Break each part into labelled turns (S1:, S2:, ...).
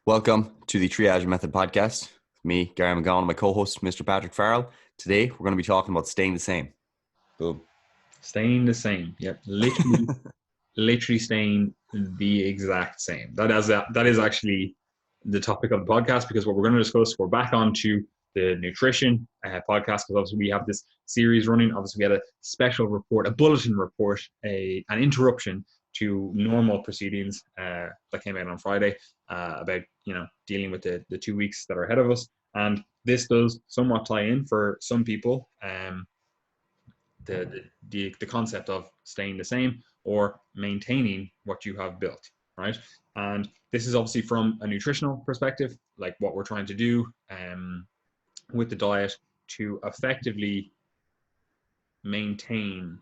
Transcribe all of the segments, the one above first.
S1: Welcome to the Triage Method podcast. Me, Gary McGowan, and my co-host, Mr. Patrick Farrell. Today, we're going to be talking about staying the same. Boom.
S2: Staying the same. Yep. Literally staying the exact same. That is actually the topic of the podcast, because what we're going to discuss, we're back onto the nutrition podcast, because obviously we have this series running. Obviously we had a special report, a bulletin report, an interruption to normal proceedings that came out on Friday about dealing with the 2 weeks that are ahead of us. And this does somewhat tie in for some people, the concept of staying the same or maintaining what you have built, right? And this is obviously from a nutritional perspective, like what we're trying to do with the diet to effectively maintain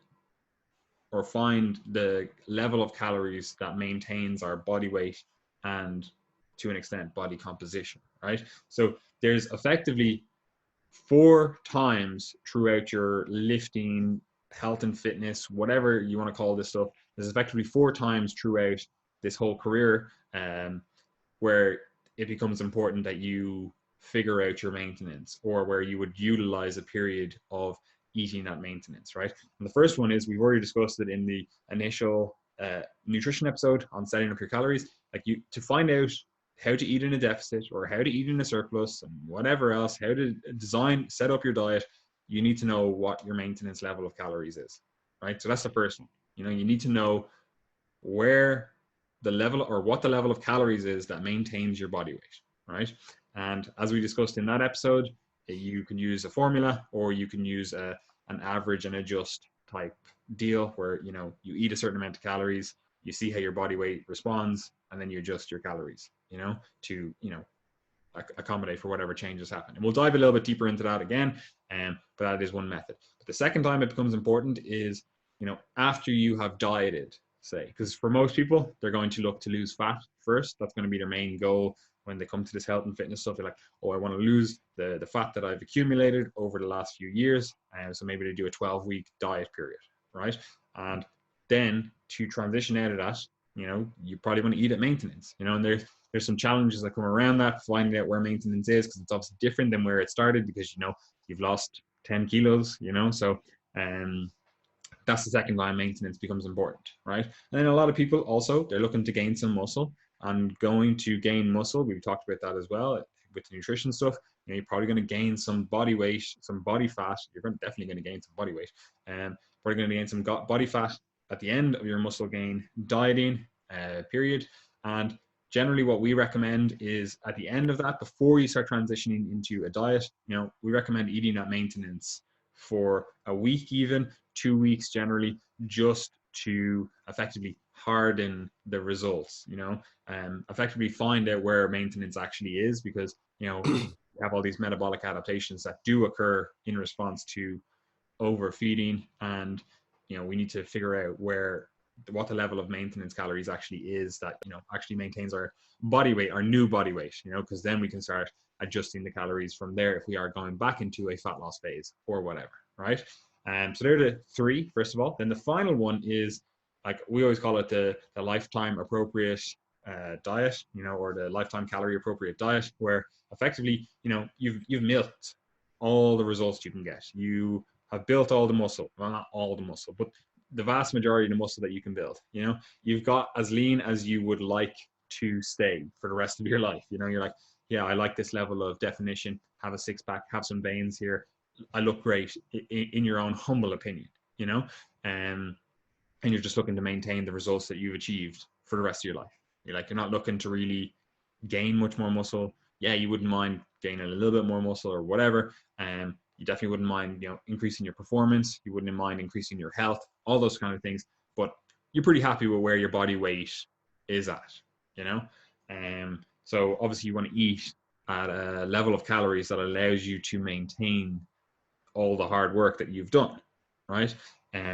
S2: or find the level of calories that maintains our body weight and, to an extent, body composition, right? So there's effectively 4 times throughout your lifting, health and fitness, whatever you want to call this stuff, there's effectively 4 times throughout this whole career where it becomes important that you figure out your maintenance, or where you would utilize a period of eating that maintenance, right? And the first one is, we've already discussed it in the initial nutrition episode on setting up your calories. Like, you to find out how to eat in a deficit or how to eat in a surplus and whatever else, how to set up your diet, you need to know what your maintenance level of calories is, right? So that's the first one. You need to know where the level, or what the level of calories is that maintains your body weight, right? And as we discussed in that episode, you can use a formula, or you can use an average and adjust type deal, where you eat a certain amount of calories, you see how your body weight responds, and then you adjust your calories, to accommodate for whatever changes happen. And we'll dive a little bit deeper into that again, but that is one method. But the second time it becomes important is, after you have dieted, say, because for most people, they're going to look to lose fat first. That's going to be their main goal when they come to this health and fitness stuff. They're like, oh, I want to lose the fat that I've accumulated over the last few years. So maybe they do a 12-week diet period, right? And then to transition out of that, you probably want to eat at maintenance, and there's some challenges that come around that, finding out where maintenance is, because it's obviously different than where it started, because you've lost 10 kilos, so that's the second line. Maintenance becomes important, right? And then a lot of people also, they're looking to gain some muscle, and going to gain muscle, we've talked about that as well with the nutrition stuff. You're probably going to gain some body weight, some body fat. You're definitely going to gain some body weight, and probably going to gain some body fat at the end of your muscle gain dieting period. And generally what we recommend is, at the end of that, before you start transitioning into a diet, we recommend eating at maintenance for a week, even 2 weeks generally, just to effectively harden the results, effectively find out where maintenance actually is, because we have all these metabolic adaptations that do occur in response to overfeeding, and we need to figure out what the level of maintenance calories actually is that actually maintains our body weight, our new body weight, because then we can start adjusting the calories from there if we are going back into a fat loss phase or whatever, right? So they're the 3, first of all. Then the final one is, like we always call it, the lifetime appropriate diet, or the lifetime calorie appropriate diet, where effectively you've milked all the results you can get. You have built all the muscle, well, not all the muscle, but the vast majority of the muscle that you can build. You've got as lean as you would like to stay for the rest of your life. You're like, yeah, I like this level of definition, have a 6-pack, have some veins here, I look great, in your own humble opinion, and you're just looking to maintain the results that you've achieved for the rest of your life. You're not looking to really gain much more muscle. Yeah, you wouldn't mind gaining a little bit more muscle or whatever. You definitely wouldn't mind, increasing your performance. You wouldn't mind increasing your health, all those kind of things. But you're pretty happy with where your body weight is at, so obviously you want to eat at a level of calories that allows you to maintain all the hard work that you've done, right?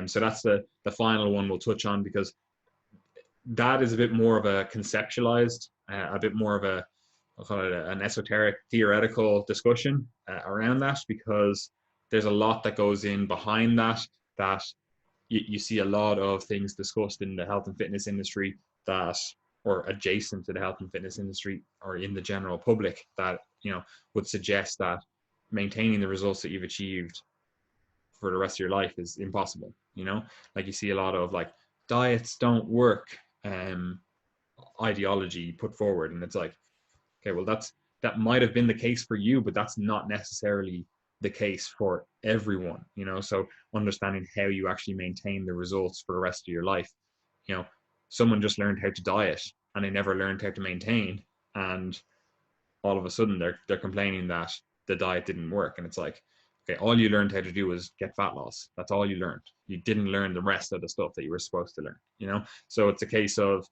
S2: So that's the final one we'll touch on, because that is a bit more of a conceptualized, a bit more of I'll call it an esoteric theoretical discussion around that, because there's a lot that goes in behind that you see a lot of things discussed in the health and fitness industry that or adjacent to the health and fitness industry or in the general public that, would suggest that maintaining the results that you've achieved for the rest of your life is impossible. Like you see a lot of like diets don't work ideology put forward, and it's like, okay, well, that might have been the case for you, but that's not necessarily the case for everyone. So understanding how you actually maintain the results for the rest of your life. Someone just learned how to diet and they never learned how to maintain, and all of a sudden they're complaining that the diet didn't work. And it's like, okay, all you learned how to do was get fat loss. That's all you learned. You didn't learn the rest of the stuff that you were supposed to learn. So it's a case of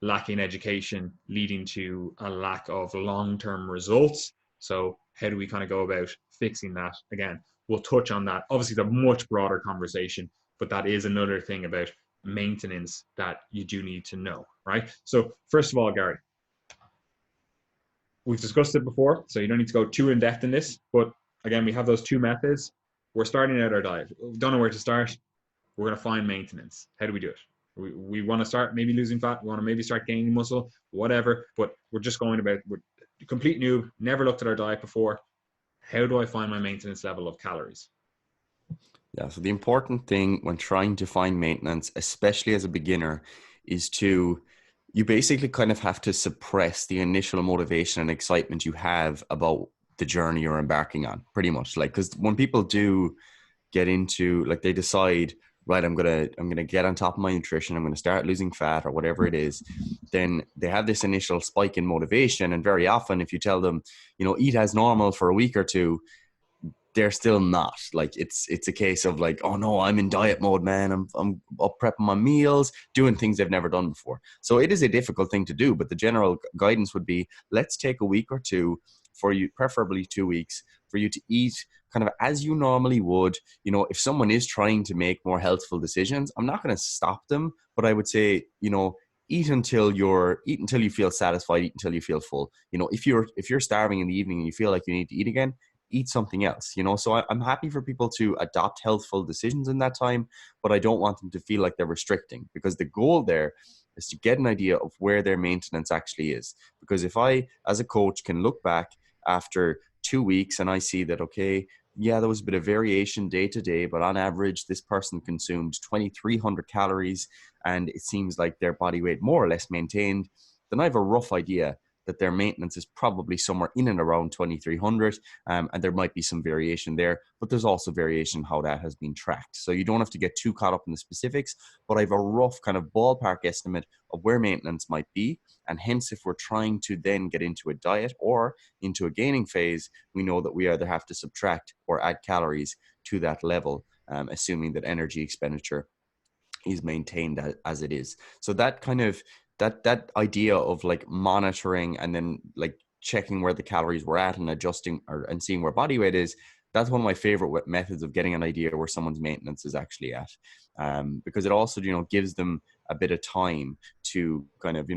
S2: lacking education leading to a lack of long-term results. So how do we kind of go about fixing that? Again, we'll touch on that. Obviously, it's a much broader conversation, but that is another thing about maintenance that you do need to know, right? So first of all, Gary, we've discussed it before, so you don't need to go too in depth in this, but again, we have those two methods. We're starting out our diet. We don't know where to start. We're going to find maintenance. How do we do it? We want to start maybe losing fat. We want to maybe start gaining muscle, whatever, but we're just going about, we're complete noob, never looked at our diet before. How do I find my maintenance level of calories?
S1: Yeah, so the important thing when trying to find maintenance, especially as a beginner, is you basically kind of have to suppress the initial motivation and excitement you have about the journey you're embarking on, pretty much. Like, because when people do get into, like, they decide, right, I'm gonna get on top of my nutrition, I'm gonna start losing fat or whatever it is, then they have this initial spike in motivation. And very often if you tell them, eat as normal for a week or two, they're still not. Like, it's a case of like, oh no, I'm in diet mode, man. I'm up prepping my meals, doing things they've never done before. So it is a difficult thing to do, but the general guidance would be, let's take a week or two for you, preferably 2 weeks, for you to eat kind of as you normally would. If someone is trying to make more healthful decisions, I'm not going to stop them, but I would say, eat until you feel satisfied, eat until you feel full. If you're starving in the evening and you feel like you need to eat again, eat something else. So I'm happy for people to adopt healthful decisions in that time, but I don't want them to feel like they're restricting, because the goal there is to get an idea of where their maintenance actually is. Because if I, as a coach, can look back after 2 weeks and I see that, okay, yeah, there was a bit of variation day to day, but on average, this person consumed 2,300 calories and it seems like their body weight more or less maintained, then I have a rough idea that their maintenance is probably somewhere in and around 2,300, and there might be some variation there, but there's also variation in how that has been tracked. So you don't have to get too caught up in the specifics, but I have a rough kind of ballpark estimate of where maintenance might be. And hence, if we're trying to then get into a diet or into a gaining phase, we know that we either have to subtract or add calories to that level, assuming that energy expenditure is maintained as it is. So that kind of that idea of like monitoring and then like checking where the calories were at and adjusting and seeing where body weight is, that's one of my favorite methods of getting an idea where someone's maintenance is actually at, because it also gives them a bit of time to kind of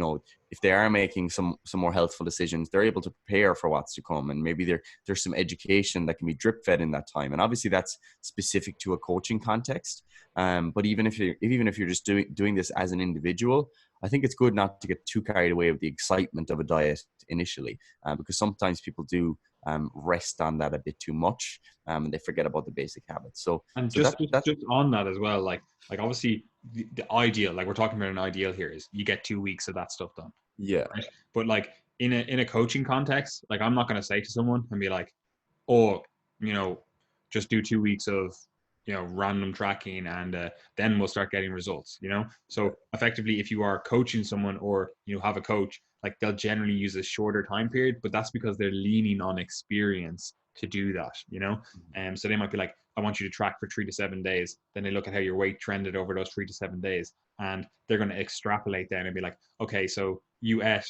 S1: if they are making some more healthful decisions, they're able to prepare for what's to come, and maybe there's some education that can be drip fed in that time. And obviously that's specific to a coaching context, but even if you're just doing this as an individual, I think it's good not to get too carried away with the excitement of a diet initially, because sometimes people do rest on that a bit too much, and they forget about the basic habits. So
S2: Just
S1: that's
S2: on that as well, like obviously the ideal, like we're talking about an ideal here, is you get 2 weeks of that stuff done.
S1: yeah.
S2: Right? But like in a coaching context, like I'm not going to say to someone and be like, oh, just do 2 weeks of random tracking and then we'll start getting results. So effectively, if you are coaching someone or have a coach, like they'll generally use a shorter time period, but that's because they're leaning on experience to do that. And so they might be like, I want you to track for 3 to 7 days. Then they look at how your weight trended over those 3 to 7 days, and they're going to extrapolate then and be like, okay, so you ate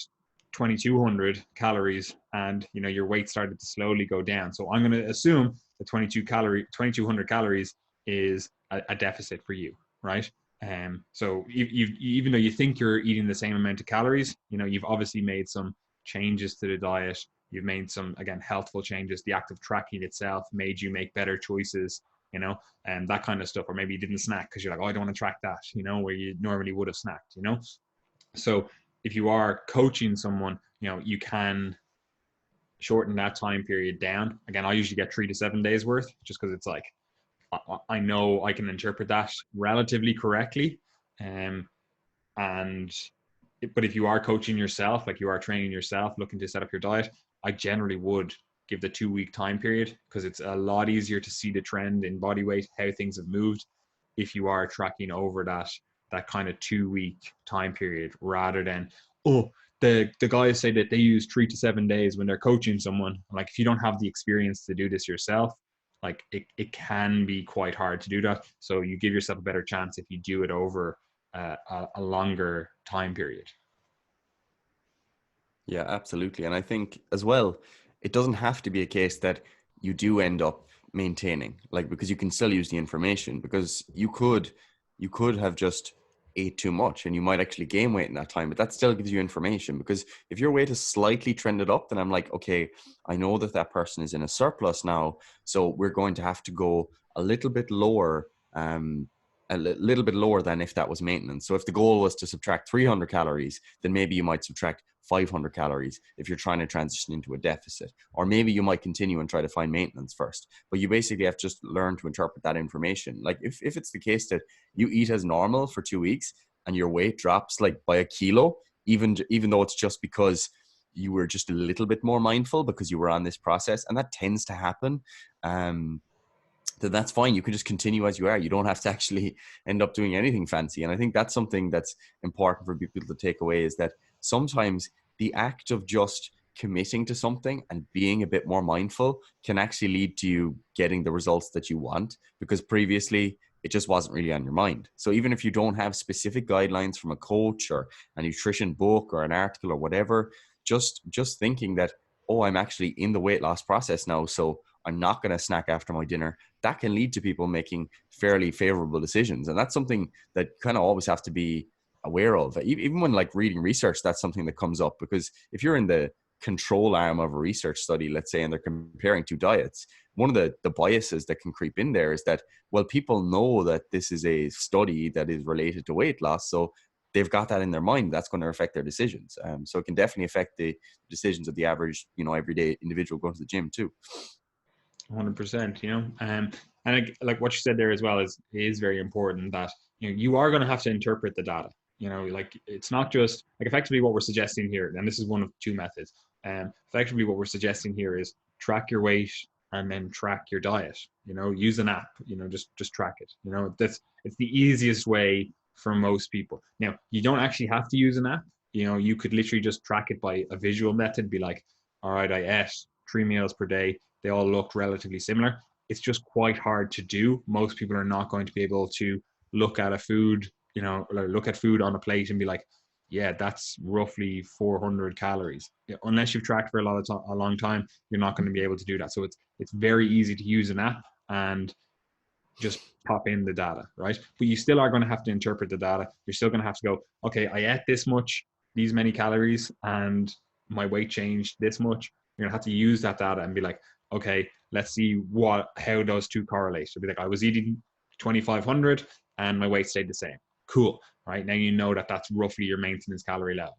S2: 2,200 calories and your weight started to slowly go down, so I'm going to assume that 2,200 calories is a deficit for you, right? So even though you think you're eating the same amount of calories, you've obviously made some changes to the diet. You've made some, again, healthful changes. The act of tracking itself made you make better choices, and that kind of stuff. Or maybe you didn't snack because you're like, oh, I don't want to track that, where you normally would have snacked, So if you are coaching someone, you can shorten that time period down. Again, I usually get 3 to 7 days worth, just because it's like, I know I can interpret that relatively correctly. Um, and but if you are coaching yourself, like you are training yourself, looking to set up your diet, I generally would give the 2 week time period, because it's a lot easier to see the trend in body weight, how things have moved, if you are tracking over that kind of 2 week time period, rather than, oh, the guys say that they use 3 to 7 days when they're coaching someone. Like, if you don't have the experience to do this yourself, like it can be quite hard to do that. So you give yourself a better chance if you do it over a longer time period.
S1: Yeah, absolutely. And I think as well, it doesn't have to be a case that you do end up maintaining, like, because you can still use the information, because you could have just ate too much and you might actually gain weight in that time, but that still gives you information. Because if your weight is slightly trended up, then I'm like, okay, I know that that person is in a surplus now, so we're going to have to go a little bit lower, little bit lower than if that was maintenance. So if the goal was to subtract 300 calories, then maybe you might subtract 500 calories if you're trying to transition into a deficit. Or maybe you might continue and try to find maintenance first. But you basically have to just learn to interpret that information. Like, if it's the case that you eat as normal for 2 weeks and your weight drops like by a kilo, even though it's just because you were just a little bit more mindful because you were on this process, and that tends to happen, then that's fine. You can just continue as you are. You don't have to actually end up doing anything fancy. And I think that's something that's important for people to take away, is that sometimes the act of just committing to something and being a bit more mindful can actually lead to you getting the results that you want, because previously it just wasn't really on your mind. So even if you don't have specific guidelines from a coach or a nutrition book or an article or whatever, just thinking that, oh, I'm actually in the weight loss process now, so I'm not going to snack after my dinner, that can lead to people making fairly favorable decisions. And that's something that kind of always have to be aware of. Even when like reading research, that's something that comes up, because if you're in the control arm of a research study, let's say, and they're comparing two diets, one of the biases that can creep in there is that, well, people know that this is a study that is related to weight loss, so they've got that in their mind. That's going to affect their decisions. So it can definitely affect the decisions of the average, everyday individual going to the gym too.
S2: 100%, and like what you said there as well is very important, that you are going to have to interpret the data. Like, it's not just like, effectively what we're suggesting here, and this is one of two methods. Effectively what we're suggesting here is track your weight and then track your diet. Use an app. Just track it. It's the easiest way for most people. Now, you don't actually have to use an app. You could literally just track it by a visual method. Be like, all right, I ate 3 meals per day. They all look relatively similar. It's just quite hard to do. Most people are not going to be able to look at a food, look at food on a plate and be like, yeah, that's roughly 400 calories. Unless you've tracked for a long time, you're not going to be able to do that. So it's very easy to use an app and just pop in the data, right? But you still are going to have to interpret the data. You're still going to have to go, okay, I ate this much, these many calories, and my weight changed this much. You're going to have to use that data and be like, okay, let's see how those two correlate. So be like, I was eating 2,500 and my weight stayed the same. Cool, right? Now you know that that's roughly your maintenance calorie level.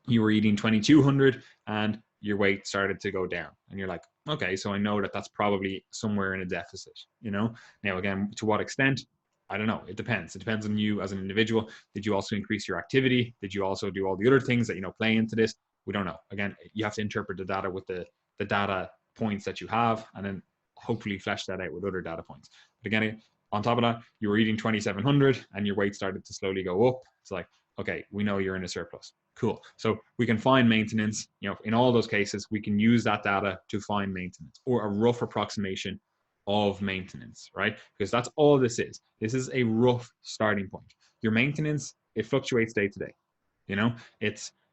S2: You were eating 2,200 and your weight started to go down, and you're like, okay, so I know that that's probably somewhere in a deficit. Now again, to what extent, I don't know. It depends on you as an individual. Did you also increase your activity? Did you also do all the other things that play into this? We don't know. Again, you have to interpret the data with the data points that you have, and then hopefully flesh that out with other data points. But again, on top of that, you were eating 2,700 and your weight started to slowly go up. It's like, okay, we know you're in a surplus. Cool. So we can find maintenance. In all those cases, we can use that data to find maintenance, or a rough approximation of maintenance, right? Because that's all this is. This is a rough starting point. Your maintenance, it fluctuates day to day.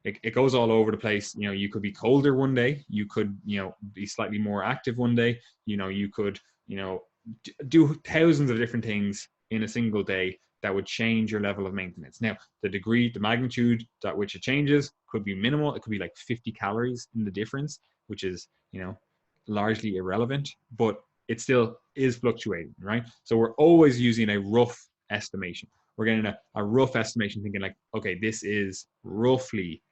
S2: It goes all over the place. You could be colder one day. You could, be slightly more active one day. You could, do thousands of different things in a single day that would change your level of maintenance. Now, the magnitude at which it changes could be minimal. It could be like 50 calories in the difference, which is, largely irrelevant, but it still is fluctuating, right? So we're always using a rough estimation. we're getting a rough estimation, thinking like, okay, this is roughly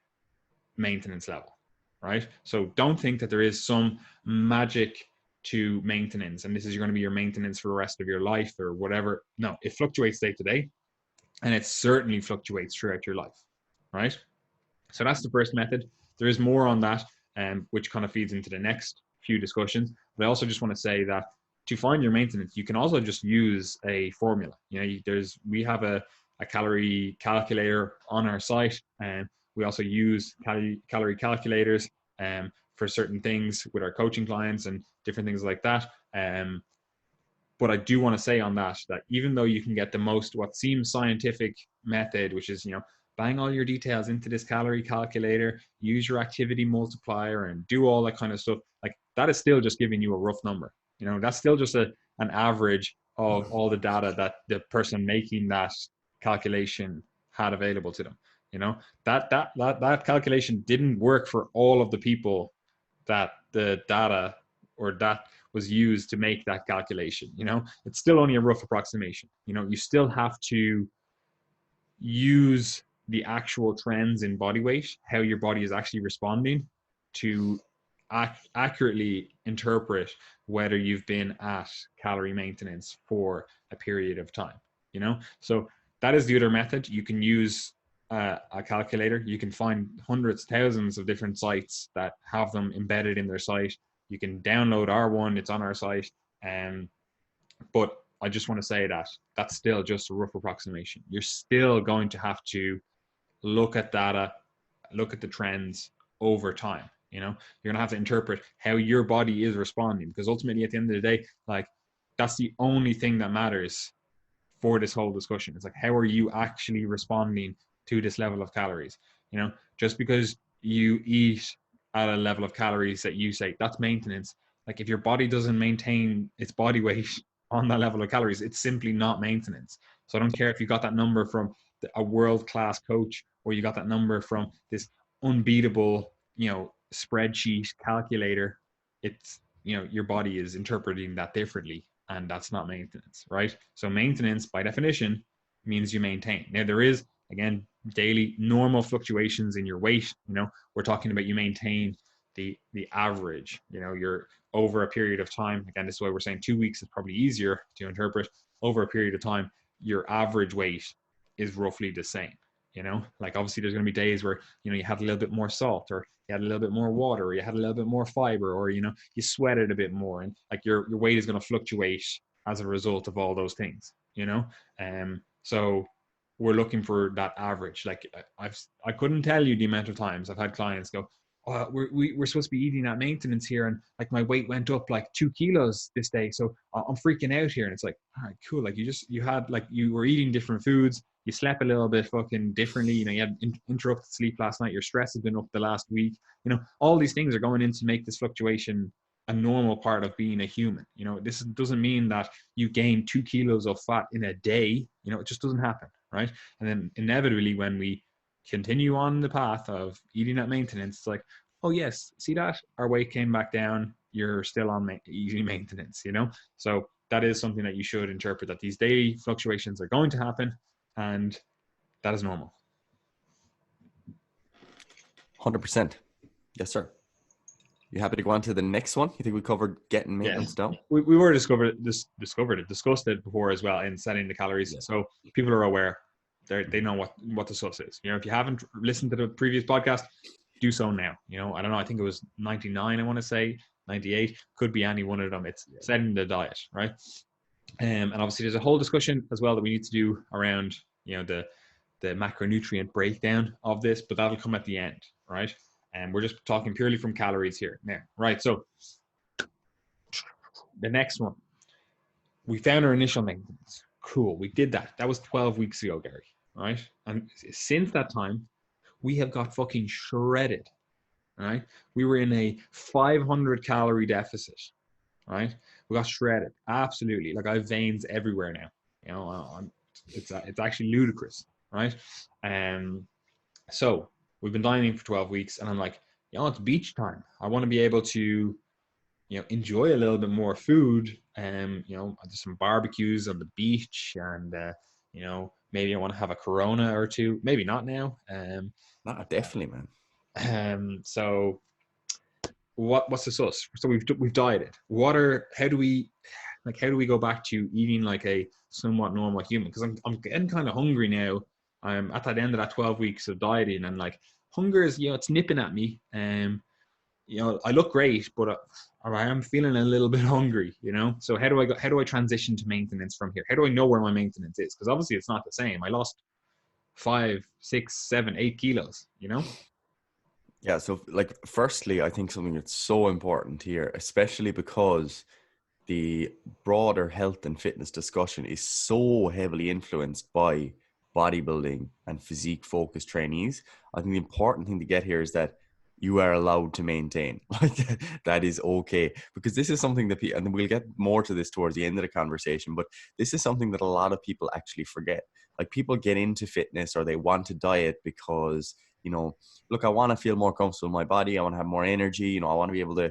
S2: maintenance level, right? So don't think that there is some magic to maintenance and this is going to be your maintenance for the rest of your life or whatever. No, it fluctuates day to day, and it certainly fluctuates throughout your life, right? So that's the first method. There is more on that, which kind of feeds into the next few discussions. But I also just want to say that to find your maintenance, you can also just use a formula. We have a calorie calculator on our site, and we also use calorie calculators for certain things with our coaching clients and different things like that. But I do want to say on that even though you can get the most what seems scientific method, which is bang all your details into this calorie calculator, use your activity multiplier, and do all that kind of stuff, like that is still just giving you a rough number. That's still just an average of all the data that the person making that calculation had available to them. That calculation didn't work for all of the people that the data or that was used to make that calculation. It's still only a rough approximation. You still have to use the actual trends in body weight, how your body is actually responding, to accurately interpret whether you've been at calorie maintenance for a period of time. So that is the other method. You can use a calculator. You can find hundreds, thousands of different sites that have them embedded in their site. You can download our one, it's on our site. But I just want to say that that's still just a rough approximation. You're still going to have to look at data, look at the trends over time. You're going to have to interpret how your body is responding, because ultimately at the end of the day, like that's the only thing that matters for this whole discussion. It's like, how are you actually responding to this level of calories? Just because you eat at a level of calories that you say that's maintenance, like if your body doesn't maintain its body weight on that level of calories, it's simply not maintenance. So I don't care if you got that number from a world-class coach or you got that number from this unbeatable, spreadsheet calculator. It's, your body is interpreting that differently, and that's not maintenance, right? So maintenance by definition means you maintain. Now there is, again, daily normal fluctuations in your weight. We're talking about you maintain the average. You're over a period of time. Again, this is why we're saying 2 weeks is probably easier to interpret. Over a period of time, your average weight is roughly the same. Like obviously there's going to be days where you had a little bit more salt, or you had a little bit more water, or you had a little bit more fiber, or you sweated a bit more, and like your weight is going to fluctuate as a result of all those things. So we're looking for that average. Like I couldn't tell you the amount of times I've had clients go, oh, we're supposed to be eating at maintenance here, and like my weight went up like 2 kilos this day, so I'm freaking out here. And it's like, all right, cool. Like you were eating different foods, you slept a little bit fucking differently, you had interrupted sleep last night, your stress has been up the last week, all these things are going in to make this fluctuation a normal part of being a human. This doesn't mean that you gain 2 kilos of fat in a day. It just doesn't happen, right? And then inevitably when we continue on the path of eating at maintenance, it's like, oh yes, see that? Our weight came back down, you're still on eating maintenance, So that is something that you should interpret, that these daily fluctuations are going to happen, and that is normal.
S1: 100%. Yes, sir. You happy to go on to the next one? You think we covered getting maintenance down?
S2: We were discussed it before as well in setting the calories. Yeah. So people are aware. They know what the sauce is. If you haven't listened to the previous podcast, do so now. I don't know. I think it was 99. I want to say 98. Could be any one of them. It's setting the diet, right? And obviously there's a whole discussion as well that we need to do around the macronutrient breakdown of this, but that'll come at the end, right? And we're just talking purely from calories here now, right? So the next one, we found our initial maintenance. Cool, we did that. That was 12 weeks ago, Gary, right? And since that time, we have got fucking shredded, right? We were in a 500 calorie deficit, right? We got shredded, absolutely. Like I have veins everywhere now. It's actually ludicrous, right? So we've been dieting for 12 weeks, and I'm like, it's beach time. I want to be able to, enjoy a little bit more food. There's some barbecues on the beach, and You know, maybe I want to have a Corona or two. Maybe not now.
S1: Nah, definitely, man.
S2: So what's the sauce? So we've dieted. How do we go back to eating like a somewhat normal human? Because I'm getting kind of hungry now. I'm at that end of that 12 weeks of dieting, and like hunger is, it's nipping at me. I look great, but I am feeling a little bit hungry. So how do I transition to maintenance from here? How do I know where my maintenance is? Because obviously it's not the same. I lost 5, 6, 7, 8 kilos.
S1: Yeah. So, like, firstly, I think something that's so important here, especially because the broader health and fitness discussion is so heavily influenced by bodybuilding and physique focused trainees. I think the important thing to get here is that you are allowed to maintain. Like, that is okay, because this is something that and we'll get more to this towards the end of the conversation, but this is something that a lot of people actually forget. Like, people get into fitness or they want to diet because, look, I want to feel more comfortable in my body, I want to have more energy, I want to be able to,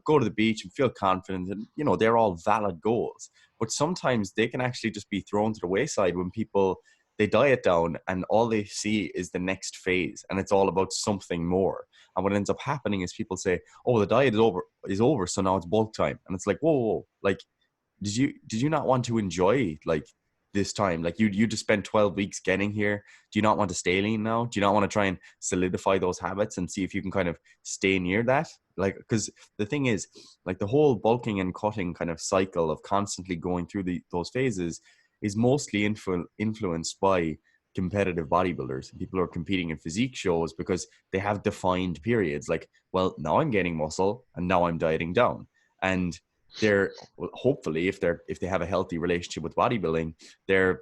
S1: go to the beach and feel confident. And, they're all valid goals. But sometimes they can actually just be thrown to the wayside when they diet down and all they see is the next phase and it's all about something more. And what ends up happening is people say, oh, the diet is over. So now it's bulk time. And it's like, whoa. Like, did you not want to enjoy, like, this time? Like, you just spent 12 weeks getting here. Do you not want to stay lean now? Do you not want to try and solidify those habits and see if you can kind of stay near that? Like, because the thing is, like, the whole bulking and cutting kind of cycle of constantly going through those phases is mostly influenced by competitive bodybuilders, people who are competing in physique shows, because they have defined periods. Like, well, now I'm gaining muscle and now I'm dieting down. And they're, hopefully, if they have a healthy relationship with bodybuilding, their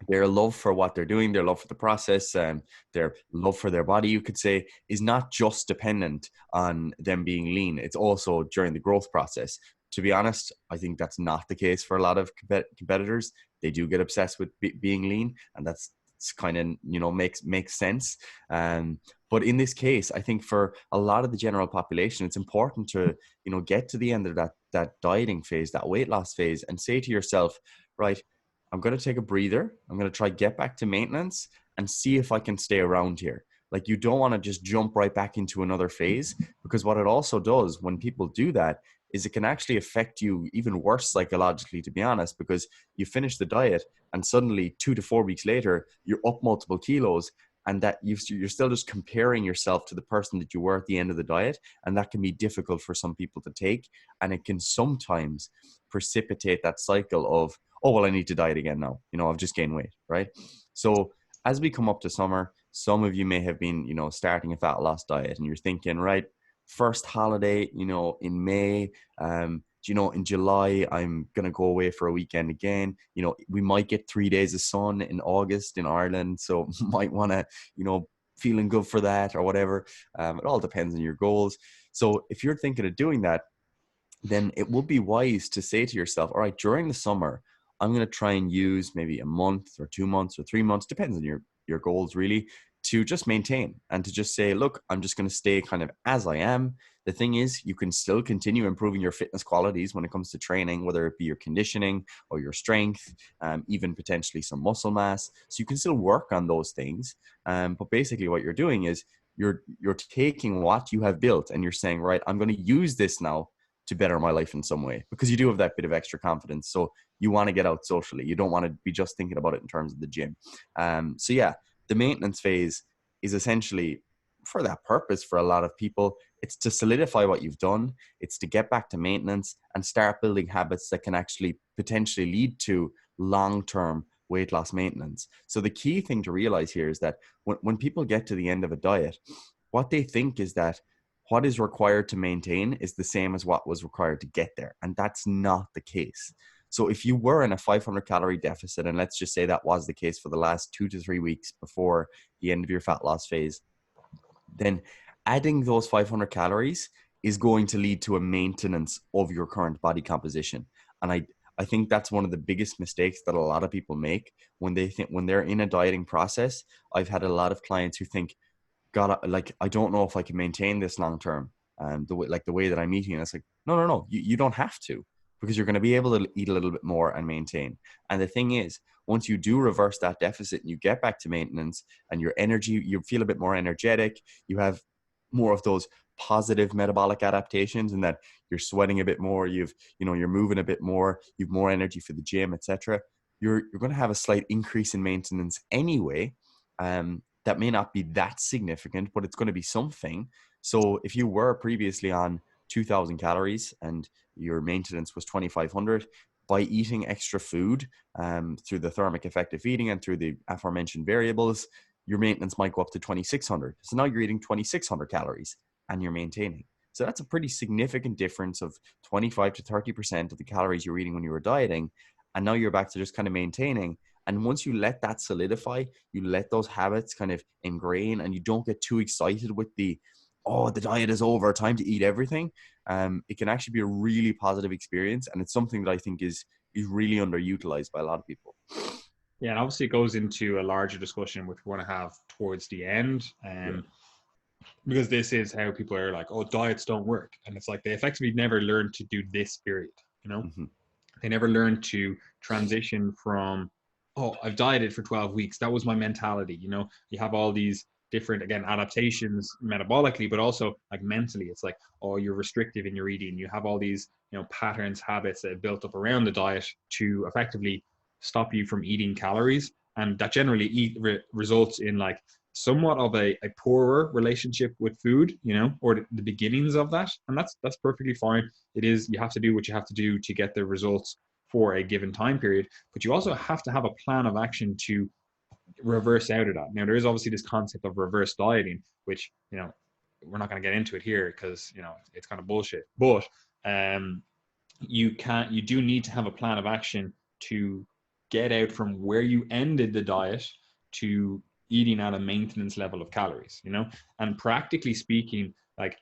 S1: love for what they're doing, their love for the process, and their love for their body, you could say, is not just dependent on them being lean. It's also during the growth process. To be honest, I think that's not the case for a lot of competitors. They do get obsessed with being lean, and that's kind of, makes sense. But in this case, I think for a lot of the general population, it's important to, get to the end of that dieting phase, that weight loss phase, and say to yourself, right, I'm going to take a breather. I'm going to try get back to maintenance and see if I can stay around here. Like, you don't want to just jump right back into another phase, because what it also does when people do that is it can actually affect you even worse psychologically, to be honest, because you finish the diet and suddenly 2 to 4 weeks later, you're up multiple kilos, and that you're still just comparing yourself to the person that you were at the end of the diet. And that can be difficult for some people to take. And it can sometimes precipitate that cycle of, oh, well, I need to diet again now. I've just gained weight, right? So as we come up to summer, some of you may have been, starting a fat loss diet, and you're thinking, right, first holiday, in May, in July, I'm going to go away for a weekend again. We might get 3 days of sun in August in Ireland. So might want to, feeling good for that or whatever. It all depends on your goals. So if you're thinking of doing that, then it would be wise to say to yourself, all right, during the summer, I'm going to try and use maybe a month or 2 months or 3 months, depends on your goals really, to just maintain and to just say, look, I'm just going to stay kind of as I am. The thing is, you can still continue improving your fitness qualities when it comes to training, whether it be your conditioning or your strength, even potentially some muscle mass. So you can still work on those things. But basically what you're doing is you're taking what you have built and you're saying, right, I'm going to use this now to better my life in some way, because you do have that bit of extra confidence. So you want to get out socially. You don't want to be just thinking about it in terms of the gym. So yeah, the maintenance phase is essentially for that purpose for a lot of people. It's to solidify what you've done. It's to get back to maintenance and start building habits that can actually potentially lead to long-term weight loss maintenance. So the key thing to realize here is that when people get to the end of a diet, what they think is that what is required to maintain is the same as what was required to get there. And that's not the case. So if you were in a 500 calorie deficit, and let's just say that was the case for the last 2 to 3 weeks before the end of your fat loss phase, then adding those 500 calories is going to lead to a maintenance of your current body composition. And I think that's one of the biggest mistakes that a lot of people make when they're in a dieting process. I've had a lot of clients who think, God, like, I don't know if I can maintain this long term. The way that I'm eating, and it's like, no, you don't have to. because you're going to be able to eat a little bit more and maintain. And the thing is, once you do reverse that deficit and you get back to maintenance and your energy, you feel a bit more energetic, you have more of those positive metabolic adaptations, and that you're sweating a bit more, you're moving a bit more, you've more energy for the gym, etc. You're going to have a slight increase in maintenance anyway. That may not be that significant, but it's going to be something. So if you were previously on 2,000 calories and your maintenance was 2,500, by eating extra food through the thermic effect of eating and through the aforementioned variables, your maintenance might go up to 2,600. So now you're eating 2,600 calories and you're maintaining. So that's a pretty significant difference of 25 to 30% of the calories you're eating when you were dieting. And now you're back to just kind of maintaining. And once you let that solidify, you let those habits kind of ingrain, and you don't get too excited with the diet is over, time to eat everything. It can actually be a really positive experience. And it's something that I think is really underutilized by a lot of people.
S2: Yeah, and obviously it goes into a larger discussion which we want to have towards the end.
S1: Yeah.
S2: Because this is how people are like, oh, diets don't work. And it's like they effectively never learned to do this period, you know?
S1: Mm-hmm.
S2: They never learned to transition from, oh, I've dieted for 12 weeks. That was my mentality, you know? You have all these different, again, adaptations metabolically, but also like mentally. It's like, oh, you're restrictive in your eating. You have all these, patterns, habits that have built up around the diet to effectively stop you from eating calories. And that generally results in like somewhat of a poorer relationship with food, or the beginnings of that. And that's perfectly fine. It is, you have to do what you have to do to get the results for a given time period, but you also have to have a plan of action to reverse out of that. Now, there is obviously this concept of reverse dieting, which, we're not going to get into it here because, it's kind of bullshit, but you do need to have a plan of action to get out from where you ended the diet to eating at a maintenance level of calories, and practically speaking, like,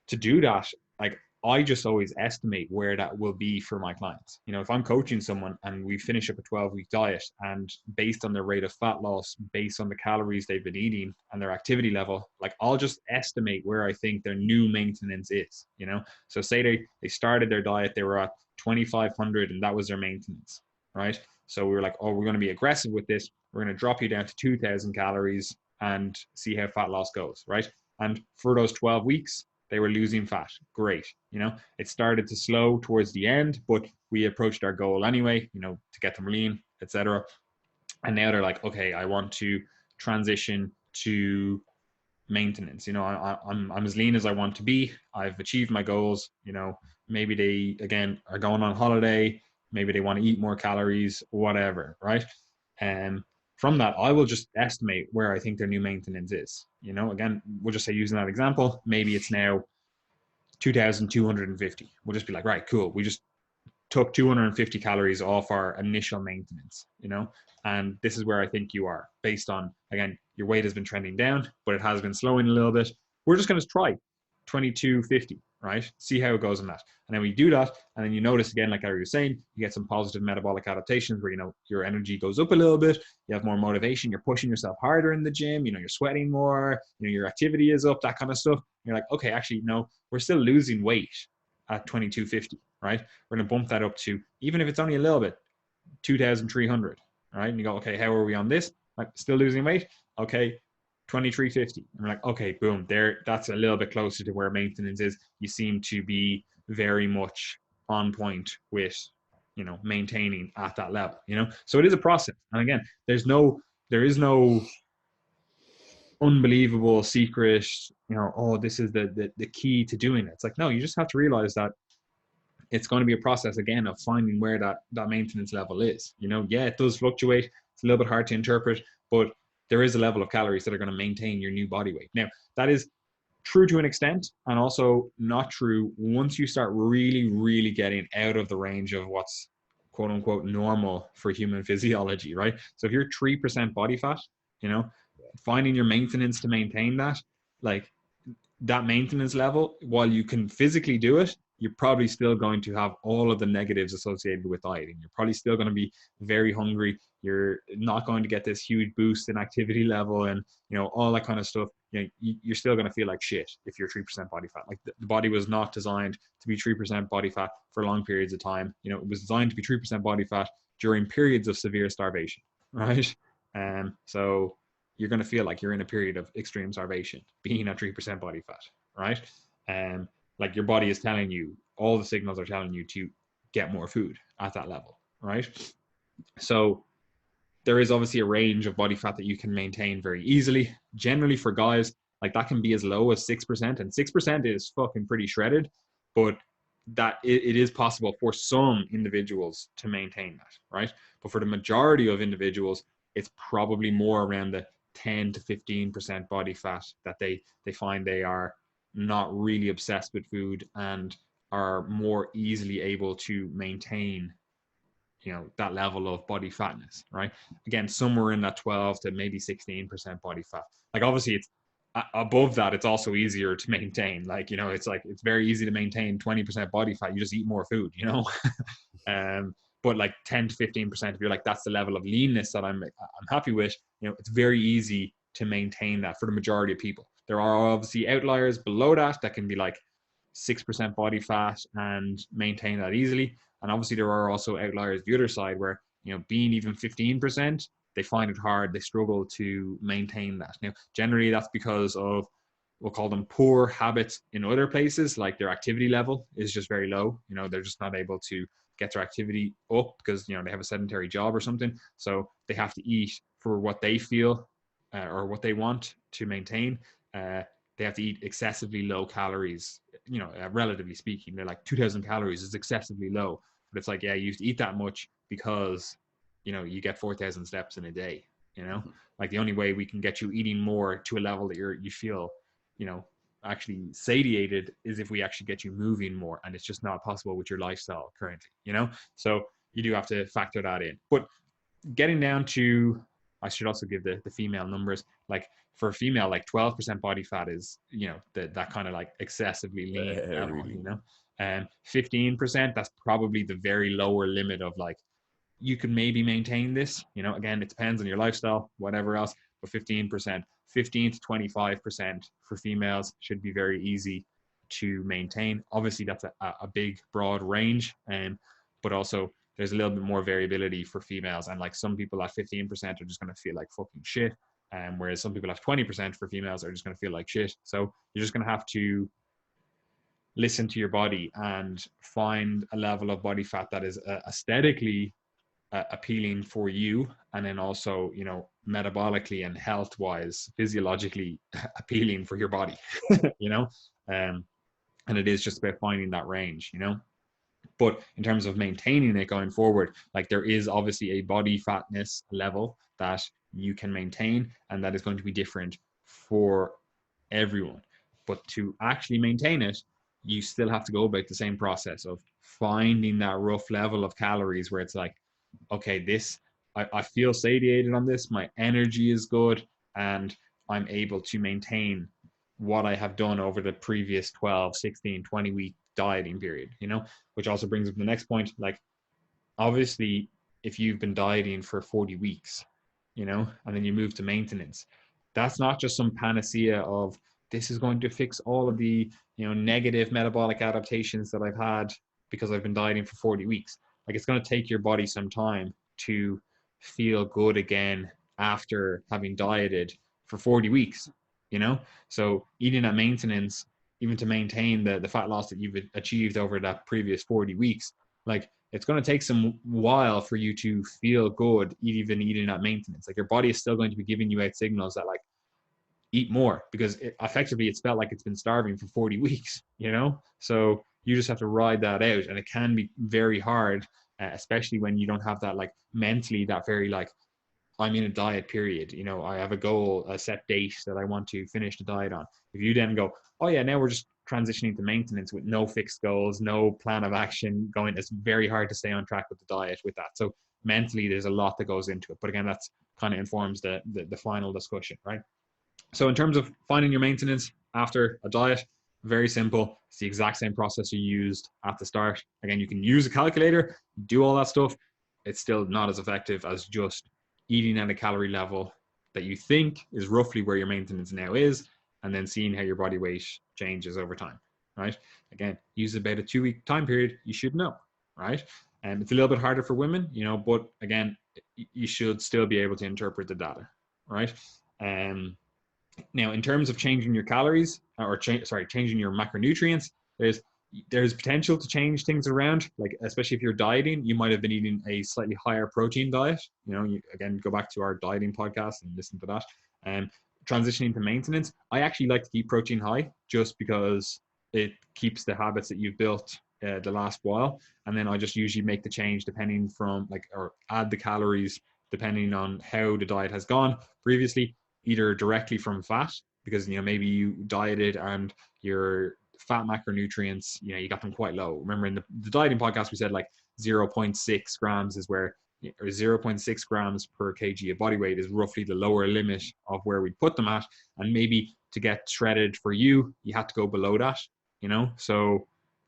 S2: to do that, like, I just always estimate where that will be for my clients. If I'm coaching someone and we finish up a 12-week diet, and based on their rate of fat loss, based on the calories they've been eating and their activity level, like, I'll just estimate where I think their new maintenance is, So say they started their diet, they were at 2,500 and that was their maintenance, right? So we were like, oh, we're going to be aggressive with this. We're going to drop you down to 2,000 calories and see how fat loss goes, right? And for those 12 weeks, they were losing fat. Great. It started to slow towards the end, but we approached our goal anyway, to get them lean, etc. And now they're like, okay, I want to transition to maintenance. I'm as lean as I want to be. I've achieved my goals. Maybe they, again, are going on holiday. Maybe they want to eat more calories, whatever, right? And from that, I will just estimate where I think their new maintenance is. Again, we'll just say, using that example, maybe it's now 2,250. We'll just be like, right, cool. We just took 250 calories off our initial maintenance, and this is where I think you are, based on, again, your weight has been trending down, but it has been slowing a little bit. We're just going to try 2,250, right? See how it goes on that. And then we do that, and then you notice, again, like Ari was saying, you get some positive metabolic adaptations where, your energy goes up a little bit, you have more motivation, you're pushing yourself harder in the gym, you're sweating more, your activity is up, that kind of stuff. You're like, okay, actually, no, we're still losing weight at 2,250, right? We're going to bump that up to, even if it's only a little bit, 2,300, right? And you go, okay, how are we on this? Like, still losing weight? Okay, 2,350. And we're like, okay, boom, there, that's a little bit closer to where maintenance is. You seem to be very much on point with, maintaining at that level, So it is a process. And again, there is no unbelievable secret, oh, this is the key to doing it. It's like, no, you just have to realize that it's going to be a process, again, of finding where that maintenance level is. Yeah, it does fluctuate. It's a little bit hard to interpret, but there is a level of calories that are going to maintain your new body weight. Now, that is true to an extent, and also not true once you start really, really getting out of the range of what's quote unquote normal for human physiology, right? So if you're 3% body fat, finding your maintenance to maintain that, like, that maintenance level, while you can physically do it, you're probably still going to have all of the negatives associated with dieting. You're probably still going to be very hungry. You're not going to get this huge boost in activity level and, all that kind of stuff. you're still going to feel like shit if you're 3% body fat. Like the body was not designed to be 3% body fat for long periods of time. It was designed to be 3% body fat during periods of severe starvation, right? So you're going to feel like you're in a period of extreme starvation being at 3% body fat, right? Like your body is telling you, all the signals are telling you to get more food at that level, right? So there is obviously a range of body fat that you can maintain very easily. Generally for guys, like that can be as low as 6%, and 6% is fucking pretty shredded, but that it is possible for some individuals to maintain that, right? But for the majority of individuals, it's probably more around the 10 to 15% body fat that they find they are not really obsessed with food and are more easily able to maintain that level of body fatness, right? Again, somewhere in that 12 to maybe 16% body fat. Like obviously it's above that, it's also easier to maintain. Like, it's very easy to maintain 20% body fat. You just eat more food, but like 10 to 15%, if you're like, that's the level of leanness that I'm happy with, it's very easy to maintain that for the majority of people. There are obviously outliers below that can be like 6% body fat and maintain that easily. And obviously there are also outliers the other side where, being even 15%, they find it hard, they struggle to maintain that. Now, generally that's because of, we'll call them poor habits in other places, like their activity level is just very low. They're just not able to get their activity up because, they have a sedentary job or something. So they have to eat for what they feel or what they want to maintain. They have to eat excessively low calories, relatively speaking. They're like 2,000 calories is excessively low. But it's like, yeah, you have to eat that much because, you get 4,000 steps in a day, Like the only way we can get you eating more to a level that you feel, actually satiated is if we actually get you moving more. And it's just not possible with your lifestyle currently, So you do have to factor that in. But getting down to, I should also give the female numbers. Like for a female, like 12% body fat is, that kind of like excessively lean level, And 15%, that's probably the very lower limit of like, you could maybe maintain this, again, it depends on your lifestyle, whatever else, but 15%, 15 to 25% for females should be very easy to maintain. Obviously that's a big, broad range, but also there's a little bit more variability for females. And like some people at 15% are just going to feel like fucking shit. Whereas some people at 20% for females are just going to feel like shit. So you're just going to have to listen to your body and find a level of body fat that is aesthetically appealing for you, and then also metabolically and health wise, physiologically appealing for your body. And it is just about finding that range. But in terms of maintaining it going forward, like there is obviously a body fatness level that you can maintain, and that is going to be different for everyone. But to actually maintain it, you still have to go about the same process of finding that rough level of calories where it's like, okay, I feel satiated on this, my energy is good, and I'm able to maintain what I have done over the previous 12, 16, 20 week dieting period, which also brings up the next point. Like, obviously, if you've been dieting for 40 weeks, and then you move to maintenance, that's not just some panacea of this is going to fix all of the, negative metabolic adaptations that I've had because I've been dieting for 40 weeks. Like, it's going to take your body some time to feel good again after having dieted for 40 weeks, So eating at maintenance, even to maintain the fat loss that you've achieved over that previous 40 weeks, like it's going to take some while for you to feel good, even eating at maintenance. Like your body is still going to be giving you out signals that like, eat more, because effectively it's felt like it's been starving for 40 weeks, So you just have to ride that out. And it can be very hard, especially when you don't have that like mentally, that very like, I'm in a diet period, I have a goal, a set date that I want to finish the diet on. If you then go, oh yeah, now we're just transitioning to maintenance with no fixed goals, no plan of action going, it's very hard to stay on track with the diet with that. So mentally there's a lot that goes into it. But again, that's kind of informs the final discussion, right? So in terms of finding your maintenance after a diet, very simple. It's the exact same process you used at the start. Again, you can use a calculator, do all that stuff. It's still not as effective as just eating at a calorie level that you think is roughly where your maintenance now is, and then seeing how your body weight changes over time, right? Again, use about a 2 week time period, you should know, right? And it's a little bit harder for women, but again, you should still be able to interpret the data, right? Now, in terms of changing your calories, or changing your macronutrients, there's potential to change things around. Like, especially if you're dieting, you might have been eating a slightly higher protein diet. Again, go back to our dieting podcast and listen to that. Transitioning to maintenance, I actually like to keep protein high just because it keeps the habits that you've built the last while. And then I just usually make the change depending or add the calories depending on how the diet has gone previously, either directly from fat, because maybe you dieted and your fat macronutrients, you got them quite low. Remember in the dieting podcast, we said like 0.6 grams is where, or 0.6 grams per kg of body weight is roughly the lower limit of where we put them at. And maybe to get shredded for you, you had to go below that, So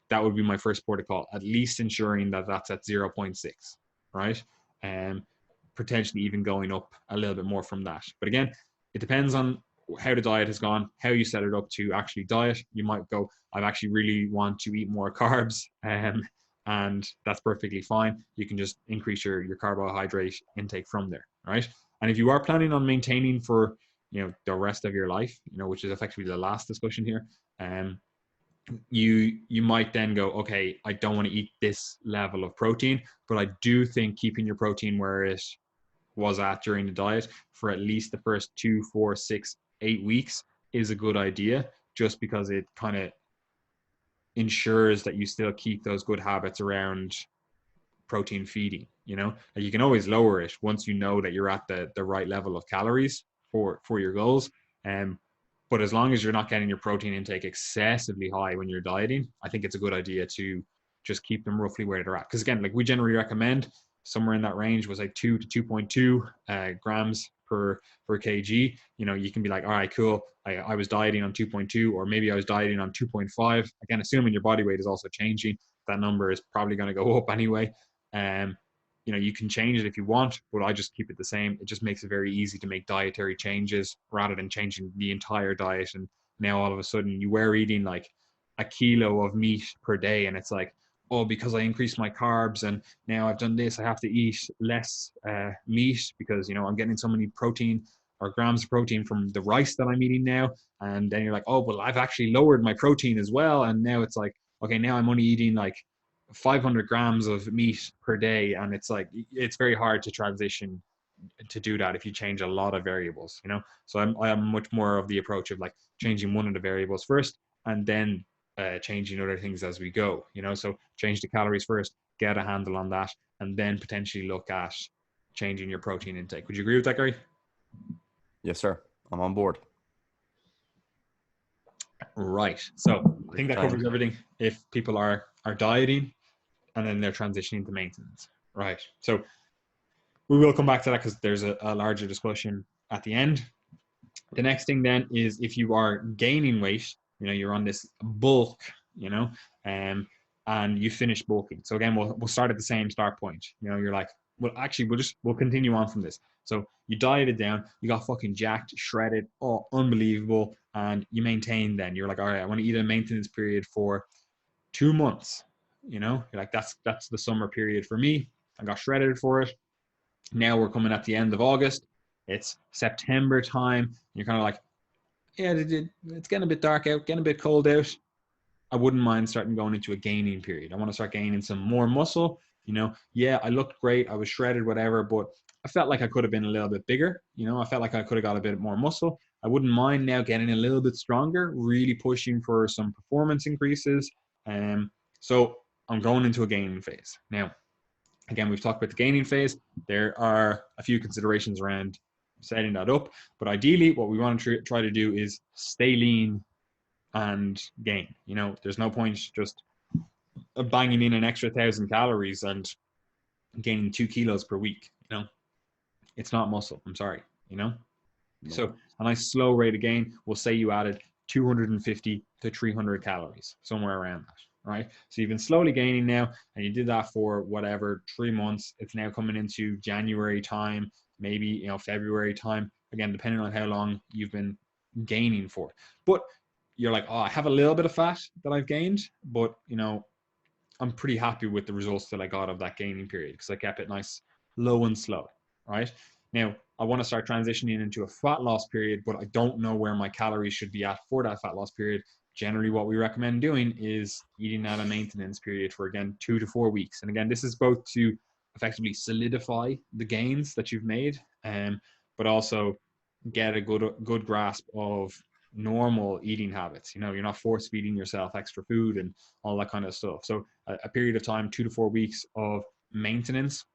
S2: that would be my first protocol, at least ensuring that that's at 0.6, right? And potentially even going up a little bit more from that. But again, it depends on how the diet has gone, how you set it up to actually diet. You might go, I actually really want to eat more carbs, and that's perfectly fine. You can just increase your carbohydrate intake from there, right? And if you are planning on maintaining for the rest of your life, which is effectively the last discussion here, you might then go, okay, I don't want to eat this level of protein, but I do think keeping your protein where it was at during the diet for at least the first 2, 4, 6, 8 weeks is a good idea, just because it kind of ensures that you still keep those good habits around protein feeding. You can always lower it once you know that you're at the right level of calories for your goals. But as long as you're not getting your protein intake excessively high when you're dieting, I think it's a good idea to just keep them roughly where they're at. Because again, like we generally recommend somewhere in that range was like 2 to 2.2 grams per kg. You can be like, all right, cool. I was dieting on 2.2, or maybe I was dieting on 2.5. Again, assuming your body weight is also changing, that number is probably going to go up anyway. You can change it if you want, but I just keep it the same. It just makes it very easy to make dietary changes rather than changing the entire diet. And now all of a sudden you were eating like a kilo of meat per day, and it's like, oh, because I increased my carbs and now I've done this, I have to eat less meat because I'm getting so many protein or grams of protein from the rice that I'm eating now. And then you're like, oh, well, I've actually lowered my protein as well. And now it's like, okay, now I'm only eating like 500 grams of meat per day, and it's like it's very hard to transition to do that if you change a lot of variables. So I'm much more of the approach of like changing one of the variables first, and then changing other things as we go. So change the calories first, get a handle on that, and then potentially look at changing your protein intake. Would you agree with that, Gary?
S1: Yes, sir. I'm on board.
S2: Right. So I think that covers everything. If people are dieting and then they're transitioning to maintenance. Right. So we will come back to that because there's a larger discussion at the end. The next thing then is if you are gaining weight, you're on this bulk, and you finish bulking. So again, we'll start at the same start point. You're like, well, actually, we'll continue on from this. So you dieted down, you got fucking jacked, shredded, oh, unbelievable, and you maintain. Then you're like, all right, I want to eat a maintenance period for 2 months. You're like, that's the summer period for me. I got shredded for it. Now we're coming at the end of August. It's September time. You're kind of like, yeah, it's getting a bit dark out, getting a bit cold out. I wouldn't mind starting going into a gaining period. I want to start gaining some more muscle. Yeah, I looked great. I was shredded, whatever, but I felt like I could have been a little bit bigger. I felt like I could have got a bit more muscle. I wouldn't mind now getting a little bit stronger, really pushing for some performance increases. So I'm going into a gaining phase. Now, again, we've talked about the gaining phase. There are a few considerations around setting that up, but ideally what we want to try to do is stay lean and gain. There's no point just banging in an extra 1,000 calories and gaining 2 kilos per week. It's not muscle. I'm sorry. No. So a nice slow rate of gain. We'll say you added 250 to 300 calories, somewhere around that. Right. So you've been slowly gaining now, and you did that for whatever 3 months. It's now coming into January time, maybe February time. Again, depending on how long you've been gaining for it. But you're like, oh, I have a little bit of fat that I've gained, but I'm pretty happy with the results that I got of that gaining period because I kept it nice, low and slow, right? Now, I want to start transitioning into a fat loss period, but I don't know where my calories should be at for that fat loss period. Generally, what we recommend doing is eating at a maintenance period for, again, 2 to 4 weeks. And again, this is both to effectively solidify the gains that you've made, but also get a good grasp of normal eating habits. You're not force feeding yourself extra food and all that kind of stuff. So a period of time, 2 to 4 weeks of maintenance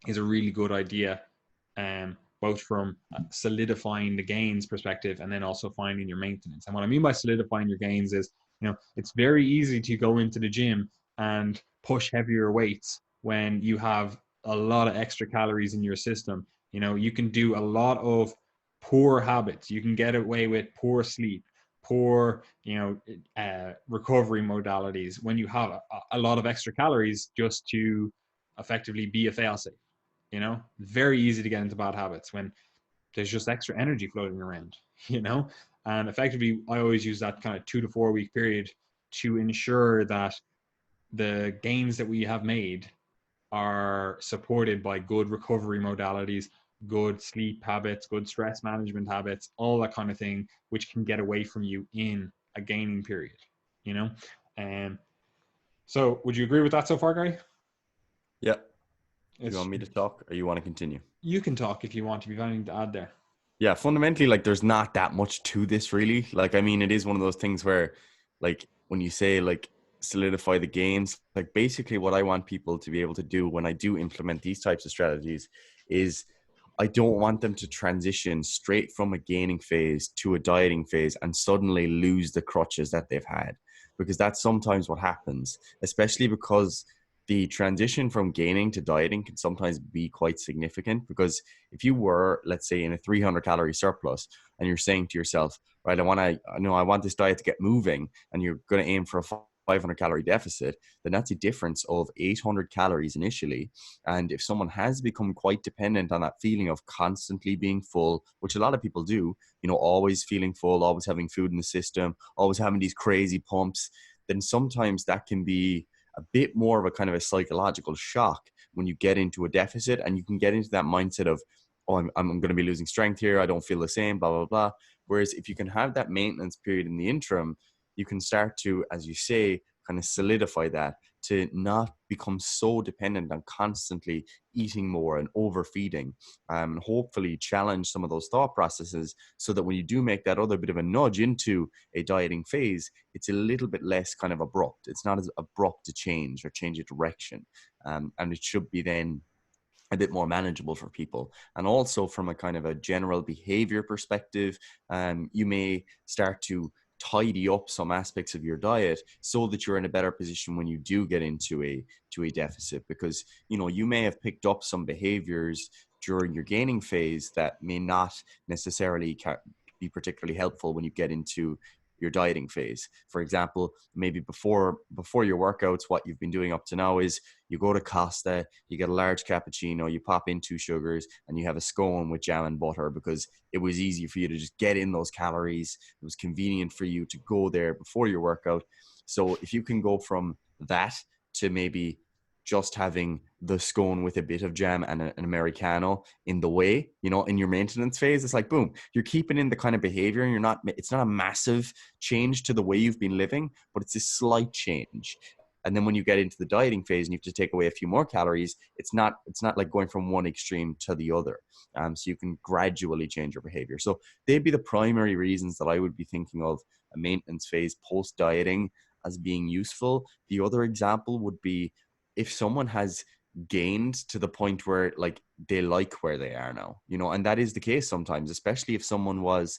S2: is a really good idea, both from solidifying the gains perspective and then also finding your maintenance. And what I mean by solidifying your gains is, it's very easy to go into the gym and push heavier weights when you have a lot of extra calories in your system. You can do a lot of poor habits. You can get away with poor sleep, poor, recovery modalities when you have a lot of extra calories just to effectively be a failsafe. Very easy to get into bad habits when there's just extra energy floating around, and effectively I always use that kind of 2 to 4 week period to ensure that the gains that we have made are supported by good recovery modalities, good sleep habits, good stress management habits, all that kind of thing, which can get away from you in a gaining period, you know? And so would you agree with that so far, Gary?
S1: Yeah. Do you
S2: It's
S1: want me to talk or you want to continue?
S2: You can talk if you want, if you've anything to add there.
S1: Yeah, fundamentally, like there's not that much to this really. Like, I mean, it is one of those things where, like, when you say like solidify the gains, like basically what I want people to be able to do when I do implement these types of strategies is I don't want them to transition straight from a gaining phase to a dieting phase and suddenly lose the crutches that they've had, because that's sometimes what happens, especially because the transition from gaining to dieting can sometimes be quite significant. Because if you were, let's say, in a 300 calorie surplus and you're saying to yourself, right, I want this diet to get moving, and you're going to aim for a 500 calorie deficit, then that's a difference of 800 calories initially. And if someone has become quite dependent on that feeling of constantly being full, which a lot of people do, always feeling full, always having food in the system, always having these crazy pumps, then sometimes that can be a bit more of a kind of a psychological shock when you get into a deficit, and you can get into that mindset of, oh, I'm going to be losing strength here, I don't feel the same, blah, blah, blah. Whereas if you can have that maintenance period in the interim, you can start to, as you say, kind of solidify that to not become so dependent on constantly eating more and overfeeding, and hopefully challenge some of those thought processes so that when you do make that other bit of a nudge into a dieting phase, it's a little bit less kind of abrupt. It's not as abrupt to change or change a direction. And it should be then a bit more manageable for people. And also from a kind of a general behavior perspective, you may start to tidy up some aspects of your diet so that you're in a better position when you do get into a deficit, because you may have picked up some behaviors during your gaining phase that may not necessarily be particularly helpful when you get into your dieting phase. For example, maybe before your workouts, what you've been doing up to now is you go to Costa, you get a large cappuccino, you pop in 2 sugars, and you have a scone with jam and butter because it was easy for you to just get in those calories. It was convenient for you to go there before your workout. So if you can go from that to maybe just having the scone with a bit of jam and an Americano in the way, in your maintenance phase, it's like, boom, you're keeping in the kind of behavior, and it's not a massive change to the way you've been living, but it's a slight change. And then when you get into the dieting phase and you have to take away a few more calories, it's not like going from one extreme to the other. So you can gradually change your behavior. So they'd be the primary reasons that I would be thinking of a maintenance phase post dieting as being useful. The other example would be if someone has gained to the point where like they like where they are now, and that is the case sometimes, especially if someone was,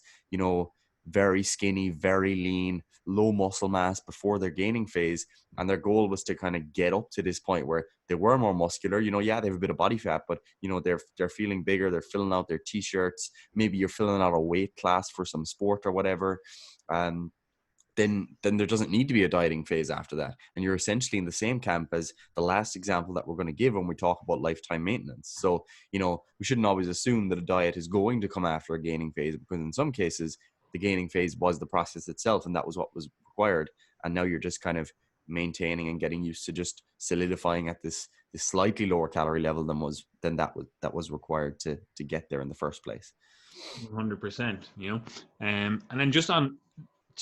S1: very skinny, very lean, low muscle mass before their gaining phase, and their goal was to kind of get up to this point where they were more muscular. Yeah, they have a bit of body fat, but they're feeling bigger, they're filling out their t-shirts, maybe you're filling out a weight class for some sport or whatever. Then there doesn't need to be a dieting phase after that. And you're essentially in the same camp as the last example that we're going to give when we talk about lifetime maintenance. So, we shouldn't always assume that a diet is going to come after a gaining phase, because in some cases, the gaining phase was the process itself, and that was what was required. And now you're just kind of maintaining and getting used to just solidifying at this slightly lower calorie level than that was required to get there in the first place.
S2: 100%, you know. And then just on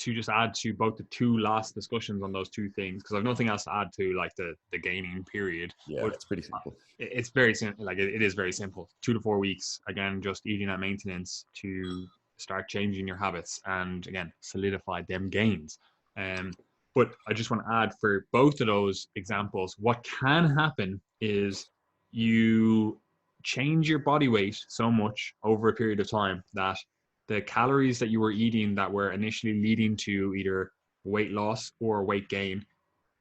S2: to just add to both the two last discussions on those two things, because I've nothing else to add to like the gaining period.
S1: Yeah,
S2: But
S1: it's pretty simple.
S2: it's very simple. Like it is very simple. 2 to 4 weeks, again, just eating at maintenance to start changing your habits and again solidify them gains. But I just want to add for both of those examples, what can happen is you change your body weight so much over a period of time that the calories that you were eating that were initially leading to either weight loss or weight gain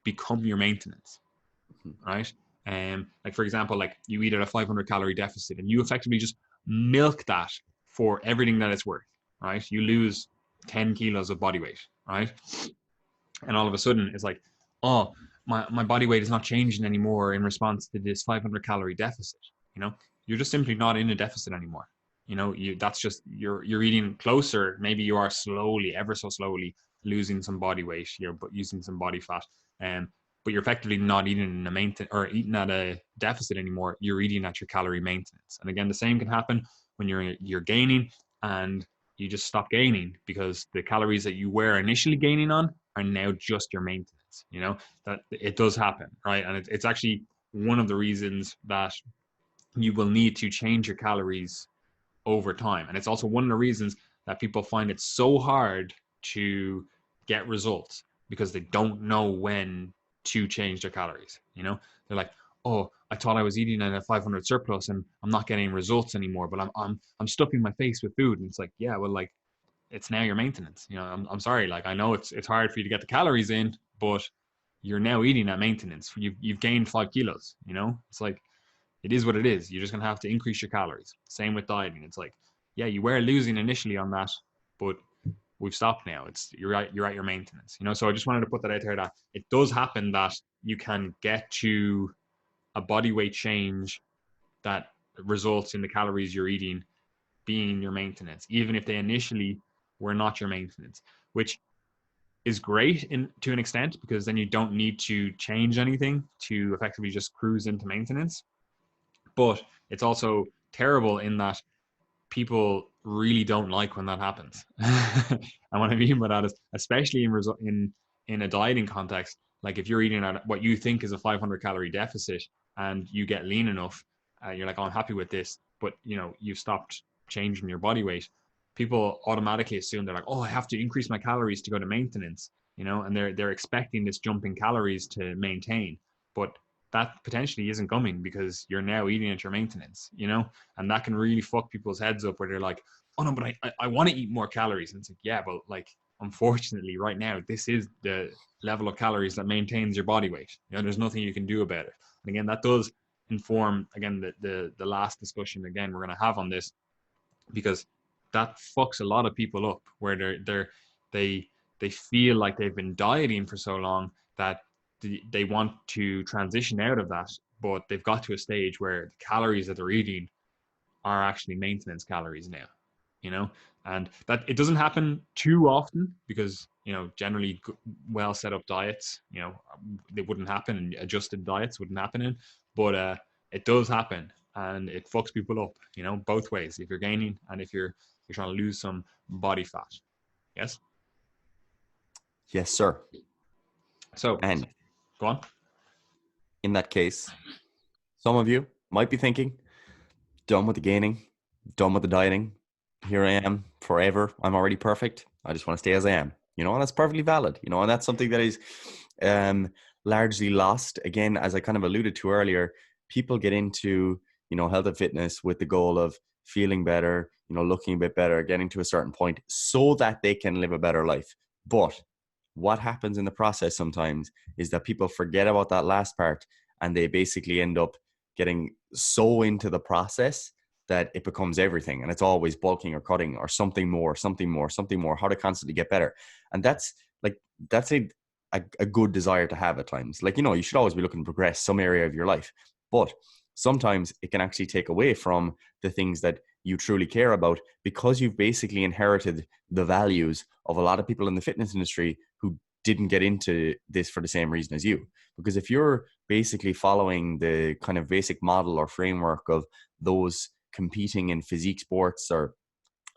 S2: become your maintenance, right? Like for example, like you eat at a 500 calorie deficit and you effectively just milk that for everything that it's worth, right? You lose 10 kilos of body weight, right? And all of a sudden it's like, oh, my body weight is not changing anymore in response to this 500 calorie deficit. You know, you're just simply not in a deficit anymore. You know, that's just you're eating closer. Maybe you are slowly, ever so slowly, losing some body weight. You're using some body fat, but you're effectively not eating in a maintenance or eating at a deficit anymore. You're eating at your calorie maintenance. And again, the same can happen when you're gaining and you just stop gaining because the calories that you were initially gaining on are now just your maintenance. You know, that it does happen, right? And it's actually one of the reasons that you will need to change your calories over time. And it's also one of the reasons that people find it so hard to get results because they don't know when to change their calories. You know, they're like, oh, I thought I was eating at a 500 surplus and I'm not getting results anymore, but I'm stuffing my face with food. And it's like, yeah, well, like it's now your maintenance. You know, I'm sorry, like I know it's hard for you to get the calories in, but you're now eating at maintenance. You've gained 5 kilos. You know, it's like it is what it is. You're just gonna have to increase your calories. Same with dieting. It's like, yeah, you were losing initially on that, but we've stopped now. You're at your maintenance. You know, so I just wanted to put that out there that it does happen that you can get to a body weight change that results in the calories you're eating being your maintenance, even if they initially were not your maintenance, which is great to an extent because then you don't need to change anything to effectively just cruise into maintenance. But it's also terrible in that people really don't like when that happens. And what I mean by that is, especially in a dieting context, like if you're eating at what you think is a 500 calorie deficit and you get lean enough, you're like, oh, I'm happy with this, but you know you've stopped changing your body weight. People automatically assume they're like, oh, I have to increase my calories to go to maintenance, you know, and they're expecting this jump in calories to maintain, but that potentially isn't coming because you're now eating at your maintenance, you know, and that can really fuck people's heads up where they're like, oh no, but I want to eat more calories. And it's like, yeah, but like, unfortunately right now, this is the level of calories that maintains your body weight. You know, there's nothing you can do about it. And again, that does inform, again, the last discussion, again, we're going to have on this, because that fucks a lot of people up where they feel like they've been dieting for so long that they want to transition out of that, but they've got to a stage where the calories that they're eating are actually maintenance calories now, you know, and that it doesn't happen too often because, you know, generally well set up diets, you know, they wouldn't happen, and adjusted diets wouldn't happen in, but it does happen and it fucks people up, you know, both ways, if you're gaining and if you're trying to lose some body fat. Yes.
S1: Yes, sir.
S2: So
S1: And
S2: go on.
S1: in that case, some of you might be thinking, done with the gaining, done with the dieting. Here I am forever. I'm already perfect. I just want to stay as I am. You know, and that's perfectly valid. You know, and that's something that is largely lost. Again, as I kind of alluded to earlier, people get into, you know, health and fitness with the goal of feeling better, you know, looking a bit better, getting to a certain point so that they can live a better life. But what happens in the process sometimes is that people forget about that last part and they basically end up getting so into the process that it becomes everything, and it's always bulking or cutting or something more, how to constantly get better. And that's a good desire to have at times. Like, you know, you should always be looking to progress some area of your life, but sometimes it can actually take away from the things that you truly care about, because you've basically inherited the values of a lot of people in the fitness industry who didn't get into this for the same reason as you. Because if you're basically following the kind of basic model or framework of those competing in physique sports or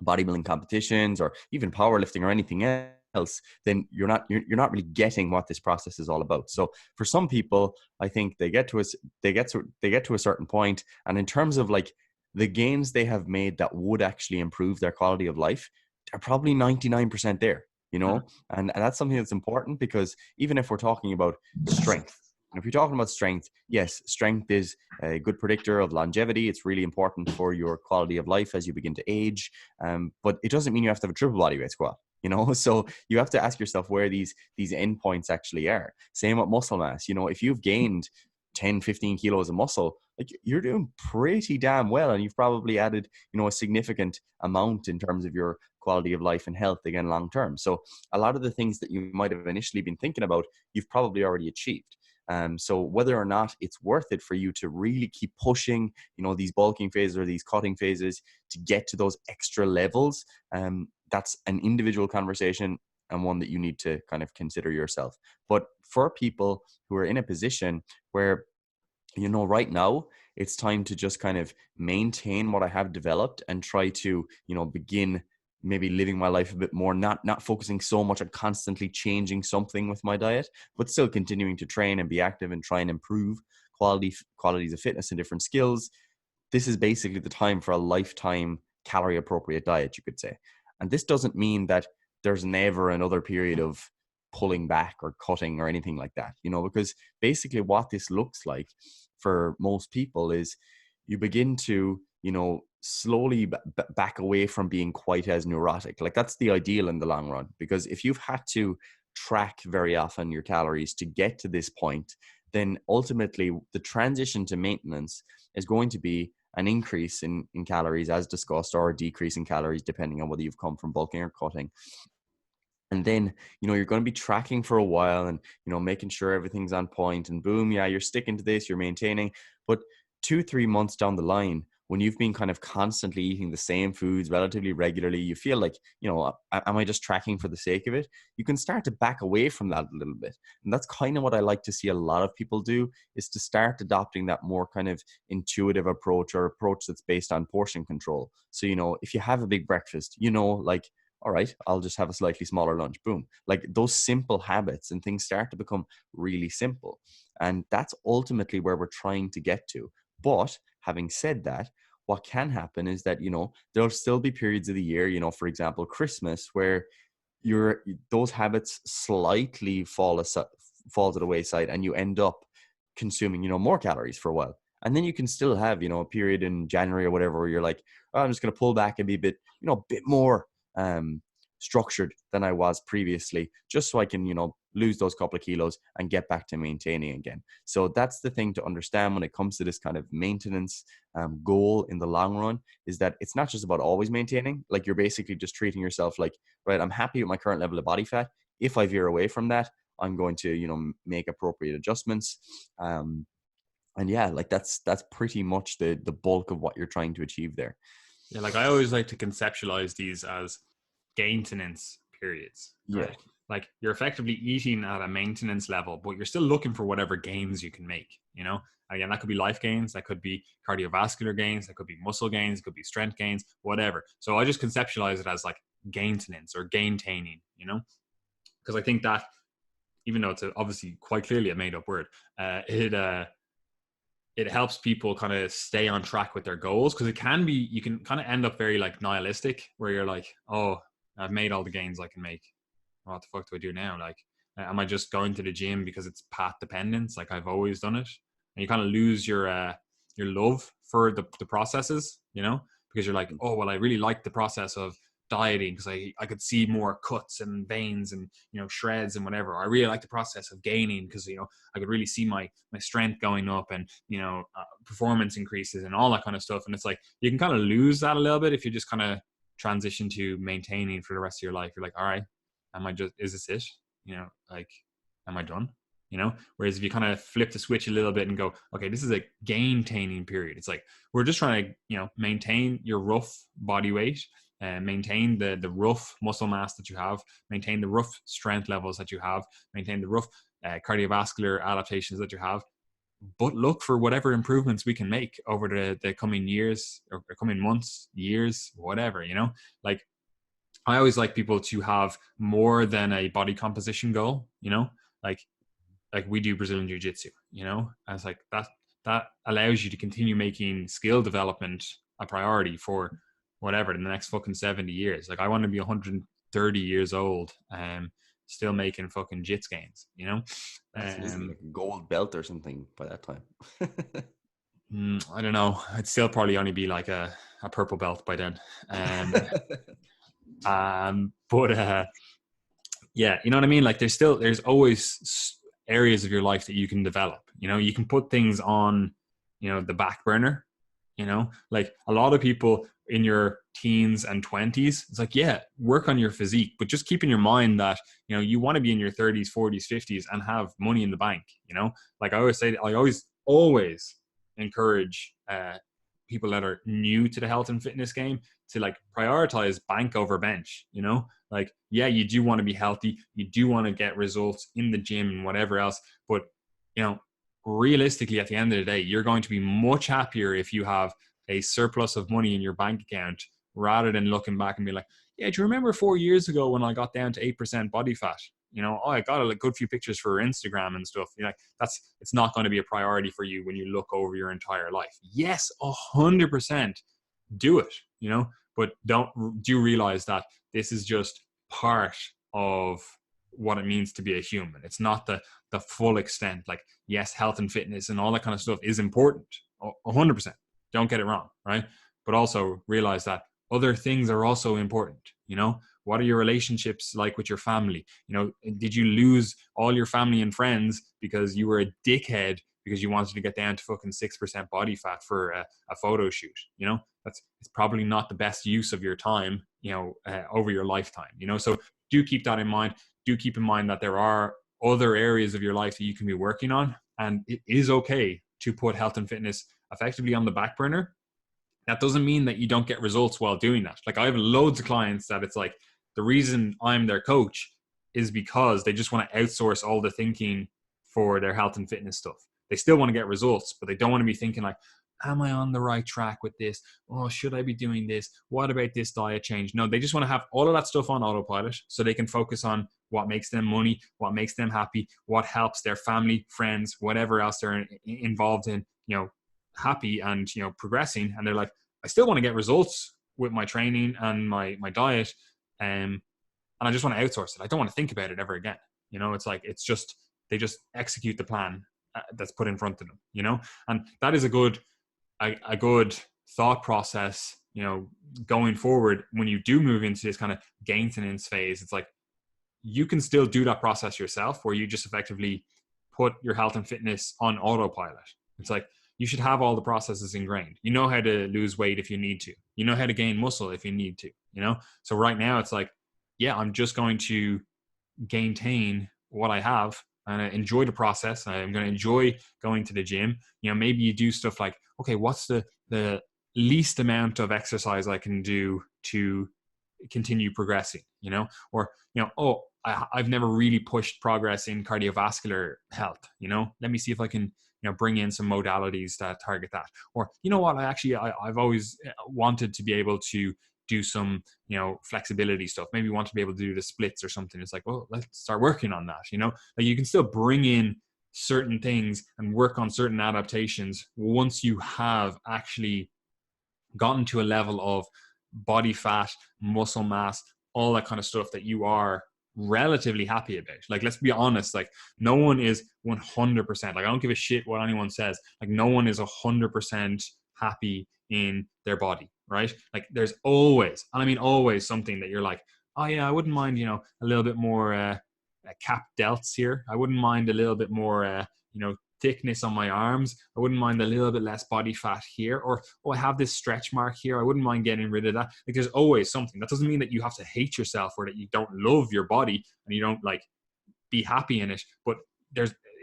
S1: bodybuilding competitions or even powerlifting or anything else, then you're not really getting what this process is all about. So for some people, I think they get to a certain point, and in terms of like the gains they have made that would actually improve their quality of life, they're probably 99% there, you
S2: Mhm.
S1: know. And that's something that's important, because even if we're talking about strength, and if you're talking about strength, yes, strength is a good predictor of longevity. It's really important for your quality of life as you begin to age. But it doesn't mean you have to have a triple body weight squat, you know. So you have to ask yourself where these endpoints actually are. Same with muscle mass. You know, if you've gained 10, 15 kilos of muscle, like, you're doing pretty damn well, and you've probably added, you know, a significant amount in terms of your quality of life and health again long term. So a lot of the things that you might have initially been thinking about, you've probably already achieved. So whether or not it's worth it for you to really keep pushing, you know, these bulking phases or these cutting phases to get to those extra levels, that's an individual conversation, and one that you need to kind of consider yourself. But for people who are in a position where, you know, right now it's time to just kind of maintain what I have developed and try to, you know, begin maybe living my life a bit more, not focusing so much on constantly changing something with my diet, but still continuing to train and be active and try and improve qualities of fitness and different skills. This is basically the time for a lifetime calorie appropriate diet, you could say. And this doesn't mean that there's never another period of pulling back or cutting or anything like that, you know, because basically what this looks like for most people is you begin to, you know, slowly back away from being quite as neurotic. Like, that's the ideal in the long run, because if you've had to track very often your calories to get to this point, then ultimately the transition to maintenance is going to be an increase in calories as discussed, or a decrease in calories depending on whether you've come from bulking or cutting. And then, you know, you're going to be tracking for a while and, you know, making sure everything's on point, and boom, yeah, you're sticking to this, you're maintaining. But 2-3 months down the line, when you've been kind of constantly eating the same foods relatively regularly, you feel like, you know, am I just tracking for the sake of it? You can start to back away from that a little bit. And that's kind of what I like to see a lot of people do, is to start adopting that more kind of intuitive approach, or approach that's based on portion control. So, you know, if you have a big breakfast, you know, like, all right, I'll just have a slightly smaller lunch. Boom. Like, those simple habits and things start to become really simple. And that's ultimately where we're trying to get to. But having said that, what can happen is that, you know, there'll still be periods of the year, you know, for example, Christmas, where those habits slightly fall to the wayside, and you end up consuming, you know, more calories for a while. And then you can still have, you know, a period in January or whatever where you're like, oh, I'm just going to pull back and be a bit, you know, a bit more structured than I was previously, just so I can, you know, lose those couple of kilos and get back to maintaining again. So that's the thing to understand when it comes to this kind of maintenance goal in the long run, is that it's not just about always maintaining. Like, you're basically just treating yourself like, right, I'm happy with my current level of body fat. If I veer away from that, I'm going to, you know, make appropriate adjustments. And yeah, like, that's pretty much the bulk of what you're trying to achieve there.
S2: Yeah, like I always like to conceptualize these as maintenance periods,
S1: Yeah.
S2: right? Like you're effectively eating at a maintenance level, but you're still looking for whatever gains you can make, you know? Again, that could be life gains, that could be cardiovascular gains, that could be muscle gains, it could be strength gains, whatever. So I just conceptualize it as like gaintenance or gaintaining, you know? Because I think that even though it's obviously quite clearly a made up word, it helps people kind of stay on track with their goals, because it can be, you can kind of end up very like nihilistic, where you're like, oh, I've made all the gains I can make, what the fuck do I do now? Like, am I just going to the gym because it's path dependence, like I've always done it? And you kind of lose your love for the processes, you know, because you're like, oh well, I really like the process of dieting because I could see more cuts and veins and, you know, shreds and whatever. I really like the process of gaining because, you know, I could really see my strength going up and, you know, performance increases and all that kind of stuff. And it's like you can kind of lose that a little bit if you just kind of transition to maintaining for the rest of your life. You're like, all right, is this it? You know, like, am I done? you know? Whereas if you kind of flip the switch a little bit and go, okay, this is a gain-taining period. It's like, we're just trying to, you know, maintain your rough body weight and maintain the rough muscle mass that you have, maintain the rough strength levels that you have, maintain the rough cardiovascular adaptations that you have, but look for whatever improvements we can make over the coming years or coming months, years, whatever, you know? Like, I always like people to have more than a body composition goal, you know? Like we do Brazilian Jiu-Jitsu, you know? And it's like that allows you to continue making skill development a priority for whatever, the next fucking 70 years. Like, I want to be 130 years old, still making fucking jits gains, you know?
S1: That's easy, like a gold belt or something by that time.
S2: I don't know. I'd still probably only be like a purple belt by then. But yeah, you know what I mean? Like, there's always areas of your life that you can develop. You know, you can put things on, you know, the back burner, you know, like a lot of people in your teens and 20s, it's like, yeah, work on your physique, but just keep in your mind that, you know, you want to be in your 30s, 40s, 50s and have money in the bank, you know? Like I always say, I always encourage people that are new to the health and fitness game to like prioritize bank over bench, you know? Like, yeah, you do want to be healthy, you do want to get results in the gym and whatever else, but, you know, realistically at the end of the day, you're going to be much happier if you have a surplus of money in your bank account rather than looking back and be like, yeah, do you remember 4 years ago when I got down to 8% body fat? You know, oh, I got a good few pictures for Instagram and stuff. You know, it's not going to be a priority for you when you look over your entire life. Yes, 100% do it, you know, but do realize that this is just part of what it means to be a human. It's not the full extent. Like, yes, health and fitness and all that kind of stuff is important, 100%. Don't get it wrong, right? But also realize that other things are also important. You know, what are your relationships like with your family? You know, did you lose all your family and friends because you were a dickhead because you wanted to get down to fucking 6% body fat for a photo shoot? You know, it's probably not the best use of your time, you know, over your lifetime, you know? So do keep that in mind. Do keep in mind that there are other areas of your life that you can be working on. And it is okay to put health and fitness effectively on the back burner. That doesn't mean that you don't get results while doing that. Like, I have loads of clients that it's like, the reason I'm their coach is because they just want to outsource all the thinking for their health and fitness stuff. They still want to get results, but they don't want to be thinking like, am I on the right track with this? Oh, should I be doing this? What about this diet change? No, they just want to have all of that stuff on autopilot so they can focus on what makes them money, what makes them happy, what helps their family, friends, whatever else they're involved in, you know, happy and, you know, progressing. And they're like, I still want to get results with my training and my diet. And I just want to outsource it. I don't want to think about it ever again. You know, it's like, it's just, they just execute the plan that's put in front of them, you know? And that is a good thought process, you know, going forward. When you do move into this kind of maintenance phase, it's like, you can still do that process yourself where you just effectively put your health and fitness on autopilot. It's like, you should have all the processes ingrained. You know how to lose weight if you need to. You know how to gain muscle if you need to, you know? So right now it's like, yeah, I'm just going to maintain what I have and I enjoy the process. I'm going to enjoy going to the gym. You know, maybe you do stuff like, okay, what's the least amount of exercise I can do to continue progressing, you know? Or, you know, oh, I've never really pushed progress in cardiovascular health, you know? Let me see if I can, you know, bring in some modalities that target that. Or, you know what, I've always wanted to be able to do some, you know, flexibility stuff. Maybe want to be able to do the splits or something. It's like, well, let's start working on that, you know? Like, you can still bring in certain things and work on certain adaptations once you have actually gotten to a level of body fat, muscle mass, all that kind of stuff that you are relatively happy about. Like, let's be honest, like, no one is 100%, like, I don't give a shit what anyone says, like, no one is 100% happy in their body, right? Like, there's always, and I mean always, something that you're like, oh yeah, I wouldn't mind, you know, a little bit more cap delts here. I wouldn't mind a little bit more you know, thickness on my arms. I wouldn't mind a little bit less body fat here. Or, oh, I have this stretch mark here. I wouldn't mind getting rid of that. Like, there's always something. That doesn't mean that you have to hate yourself or that you don't love your body and you don't like be happy in it. But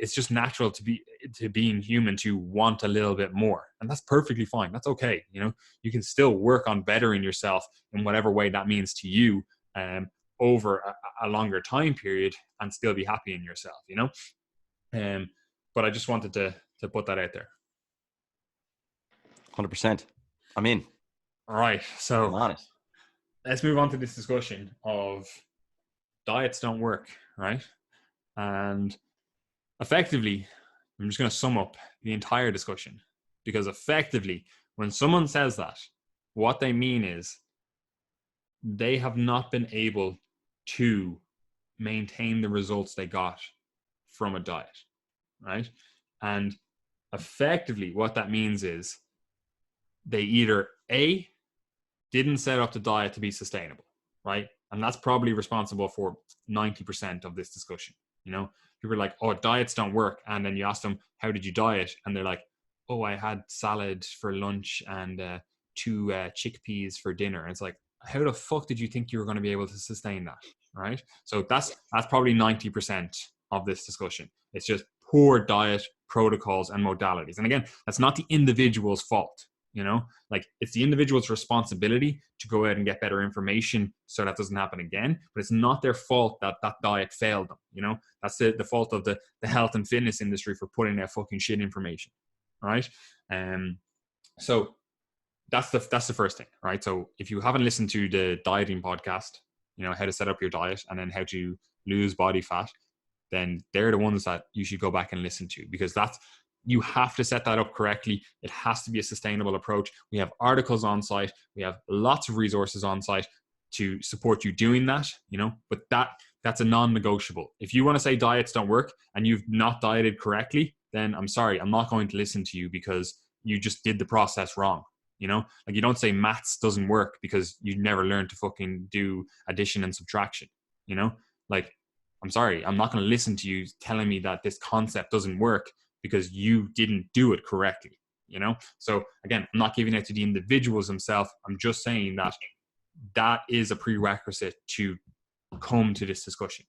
S2: it's just natural to being human to want a little bit more, and that's perfectly fine. That's okay. You can still work on bettering yourself in whatever way that means to you, over a longer time period, and still be happy in yourself. But I just wanted to put that out there.
S1: 100%. I'm in.
S2: All right,
S1: I'm
S2: so
S1: honest.
S2: let's move on to this discussion of diets don't work, right? And effectively, I'm just going to sum up the entire discussion, because effectively, when someone says that, what they mean is they have not been able to maintain the results they got from a diet, right? And effectively, what that means is they either A, didn't set up the diet to be sustainable, right? And that's probably responsible for 90% of this discussion. People are like, oh, diets don't work. And then you ask them, how did you diet? And they're like, oh, I had salad for lunch and 2 chickpeas for dinner. And it's like, how the fuck did you think you were going to be able to sustain that, right? So that's probably 90% of this discussion. It's just poor diet protocols and modalities. And again, that's not the individual's fault. Like, it's the individual's responsibility to go out and get better information so that doesn't happen again, but it's not their fault that diet failed them. That's the fault of the health and fitness industry for putting out fucking shit information, right? So that's the first thing, right? So if you haven't listened to the dieting podcast, how to set up your diet and then how to lose body fat, then they're the ones that you should go back and listen to, because you have to set that up correctly. It has to be a sustainable approach. We have articles on site. We have lots of resources on site to support you doing that, but that's a non-negotiable. If you want to say diets don't work and you've not dieted correctly, then I'm sorry, I'm not going to listen to you, because you just did the process wrong. Like, you don't say maths doesn't work because you never learned to fucking do addition and subtraction. Like, I'm sorry, I'm not going to listen to you telling me that this concept doesn't work because you didn't do it correctly. So again, I'm not giving it to the individuals themselves. I'm just saying that is a prerequisite to come to this discussion.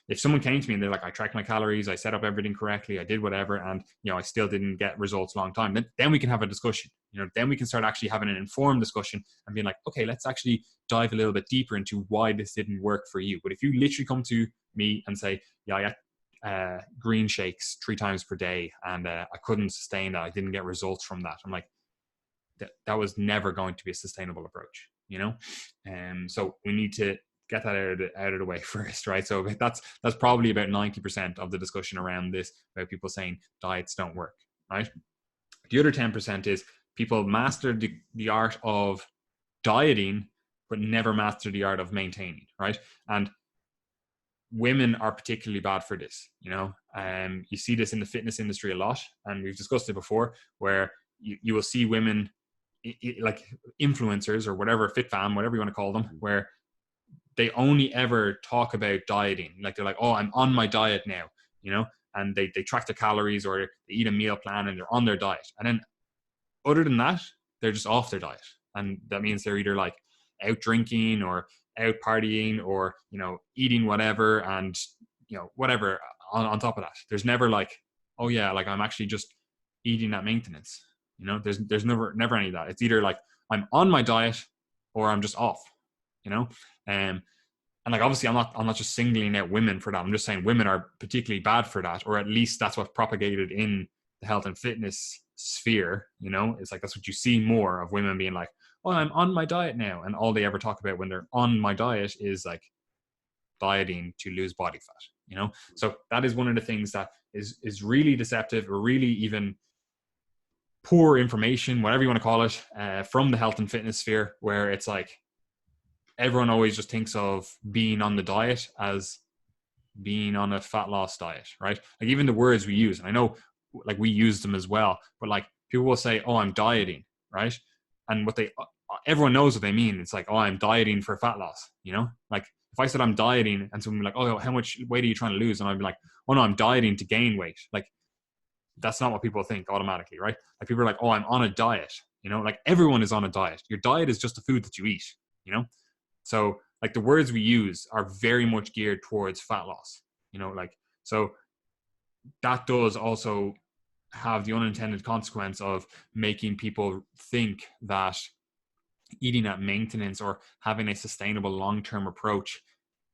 S2: If someone came to me and they're like, I tracked my calories, I set up everything correctly, I did whatever, and I still didn't get results long time, then we can have a discussion. Then we can start actually having an informed discussion and being like, okay, let's actually dive a little bit deeper into why this didn't work for you. But if you literally come to me and say, yeah, green shakes 3 times per day and I couldn't sustain that, I didn't get results from that, I'm like, that was never going to be a sustainable approach. So we need to get that out of the way first, right? So that's probably about 90% of the discussion around this, about people saying diets don't work, right? The other 10% is people master the art of dieting but never master the art of maintaining, right? And women are particularly bad for this. You see this in the fitness industry a lot, and we've discussed it before, where you will see women like influencers or whatever, fit fam, whatever you want to call them, where they only ever talk about dieting. Like, they're like, oh, I'm on my diet now, and they track their calories or they eat a meal plan and they're on their diet. And then other than that, they're just off their diet. And that means they're either like out drinking or out partying or, eating whatever and, whatever on top of that. There's never like, oh yeah, like I'm actually just eating at maintenance. There's never any of that. It's either like I'm on my diet or I'm just off, and like, obviously I'm not just singling out women for that. I'm just saying women are particularly bad for that, or at least that's what's propagated in the health and fitness sphere. It's like, that's what you see more of, women being like, oh, I'm on my diet now. And all they ever talk about when they're on my diet is like dieting to lose body fat, So that is one of the things that is really deceptive, or really even poor information, whatever you want to call it, from the health and fitness sphere, where it's like, everyone always just thinks of being on the diet as being on a fat loss diet, right? Like, even the words we use, and I know like we use them as well, but like people will say, oh, I'm dieting, right? And everyone knows what they mean. It's like, oh, I'm dieting for fat loss, like if I said I'm dieting and someone be like, oh, how much weight are you trying to lose? And I'd be like, oh no, I'm dieting to gain weight. Like, that's not what people think automatically, right? Like, people are like, oh, I'm on a diet, like everyone is on a diet. Your diet is just the food that you eat, So like, the words we use are very much geared towards fat loss, like, so that does also have the unintended consequence of making people think that eating at maintenance or having a sustainable long-term approach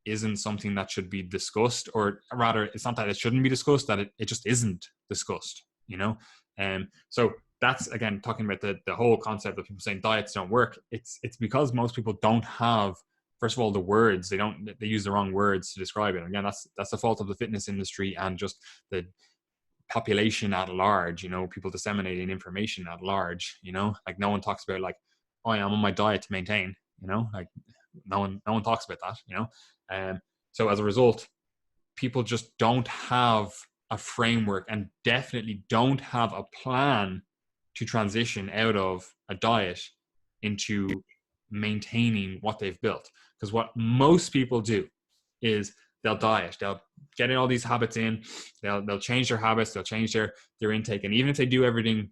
S2: isn't something that should be discussed, or rather, it's not that it shouldn't be discussed, that it just isn't discussed, you know? So that's, again, talking about the whole concept of people saying diets don't work. It's because most people don't have, first of all, the words. They use the wrong words to describe it. Again, that's the fault of the fitness industry and just the population at large, people disseminating information at large, like no one talks about like, oh, I'm on my diet to maintain, like no one talks about that, so as a result, people just don't have a framework and definitely don't have a plan to transition out of a diet into maintaining what they've built. Because what most people do is they'll diet, they'll get in all these habits in, they'll change their habits, they'll change their intake, and even if they do everything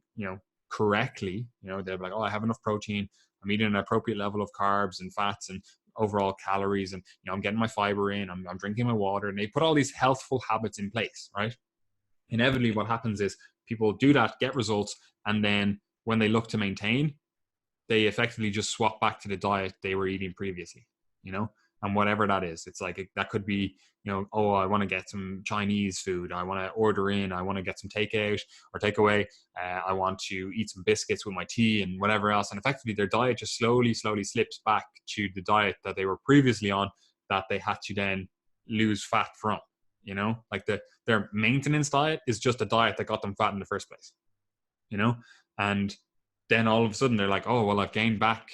S2: correctly, they'll be like, oh, I have enough protein, I'm eating an appropriate level of carbs and fats and overall calories, and I'm getting my fiber in, I'm drinking my water, and they put all these healthful habits in place, right? Inevitably what happens is people do that, get results, and then when they look to maintain, they effectively just swap back to the diet they were eating previously, and whatever that is. It's like, that could be, oh, I want to get some Chinese food, I want to order in, I want to get some takeout or takeaway, I want to eat some biscuits with my tea and whatever else. And effectively their diet just slowly slips back to the diet that they were previously on, that they had to then lose fat from, like their maintenance diet is just a diet that got them fat in the first place, and then all of a sudden they're like, oh, well, I've gained back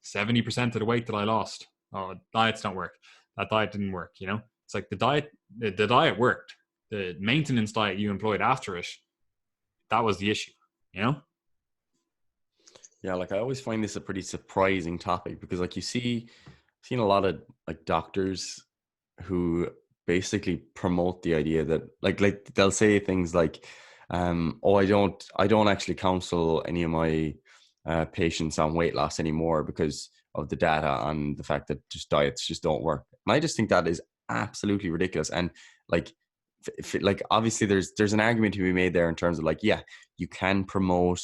S2: 70% of the weight that I lost. Oh, diets don't work. That diet didn't work, It's like the diet worked. The maintenance diet you employed after it, that was the issue,
S1: Yeah, like I always find this a pretty surprising topic, because like seen a lot of like doctors who basically promote the idea that like they'll say things like, oh, I don't actually counsel any of my patients on weight loss anymore because of the data and the fact that just diets just don't work. And I just think that is absolutely ridiculous. And like, like obviously there's an argument to be made there in terms of like, yeah, you can promote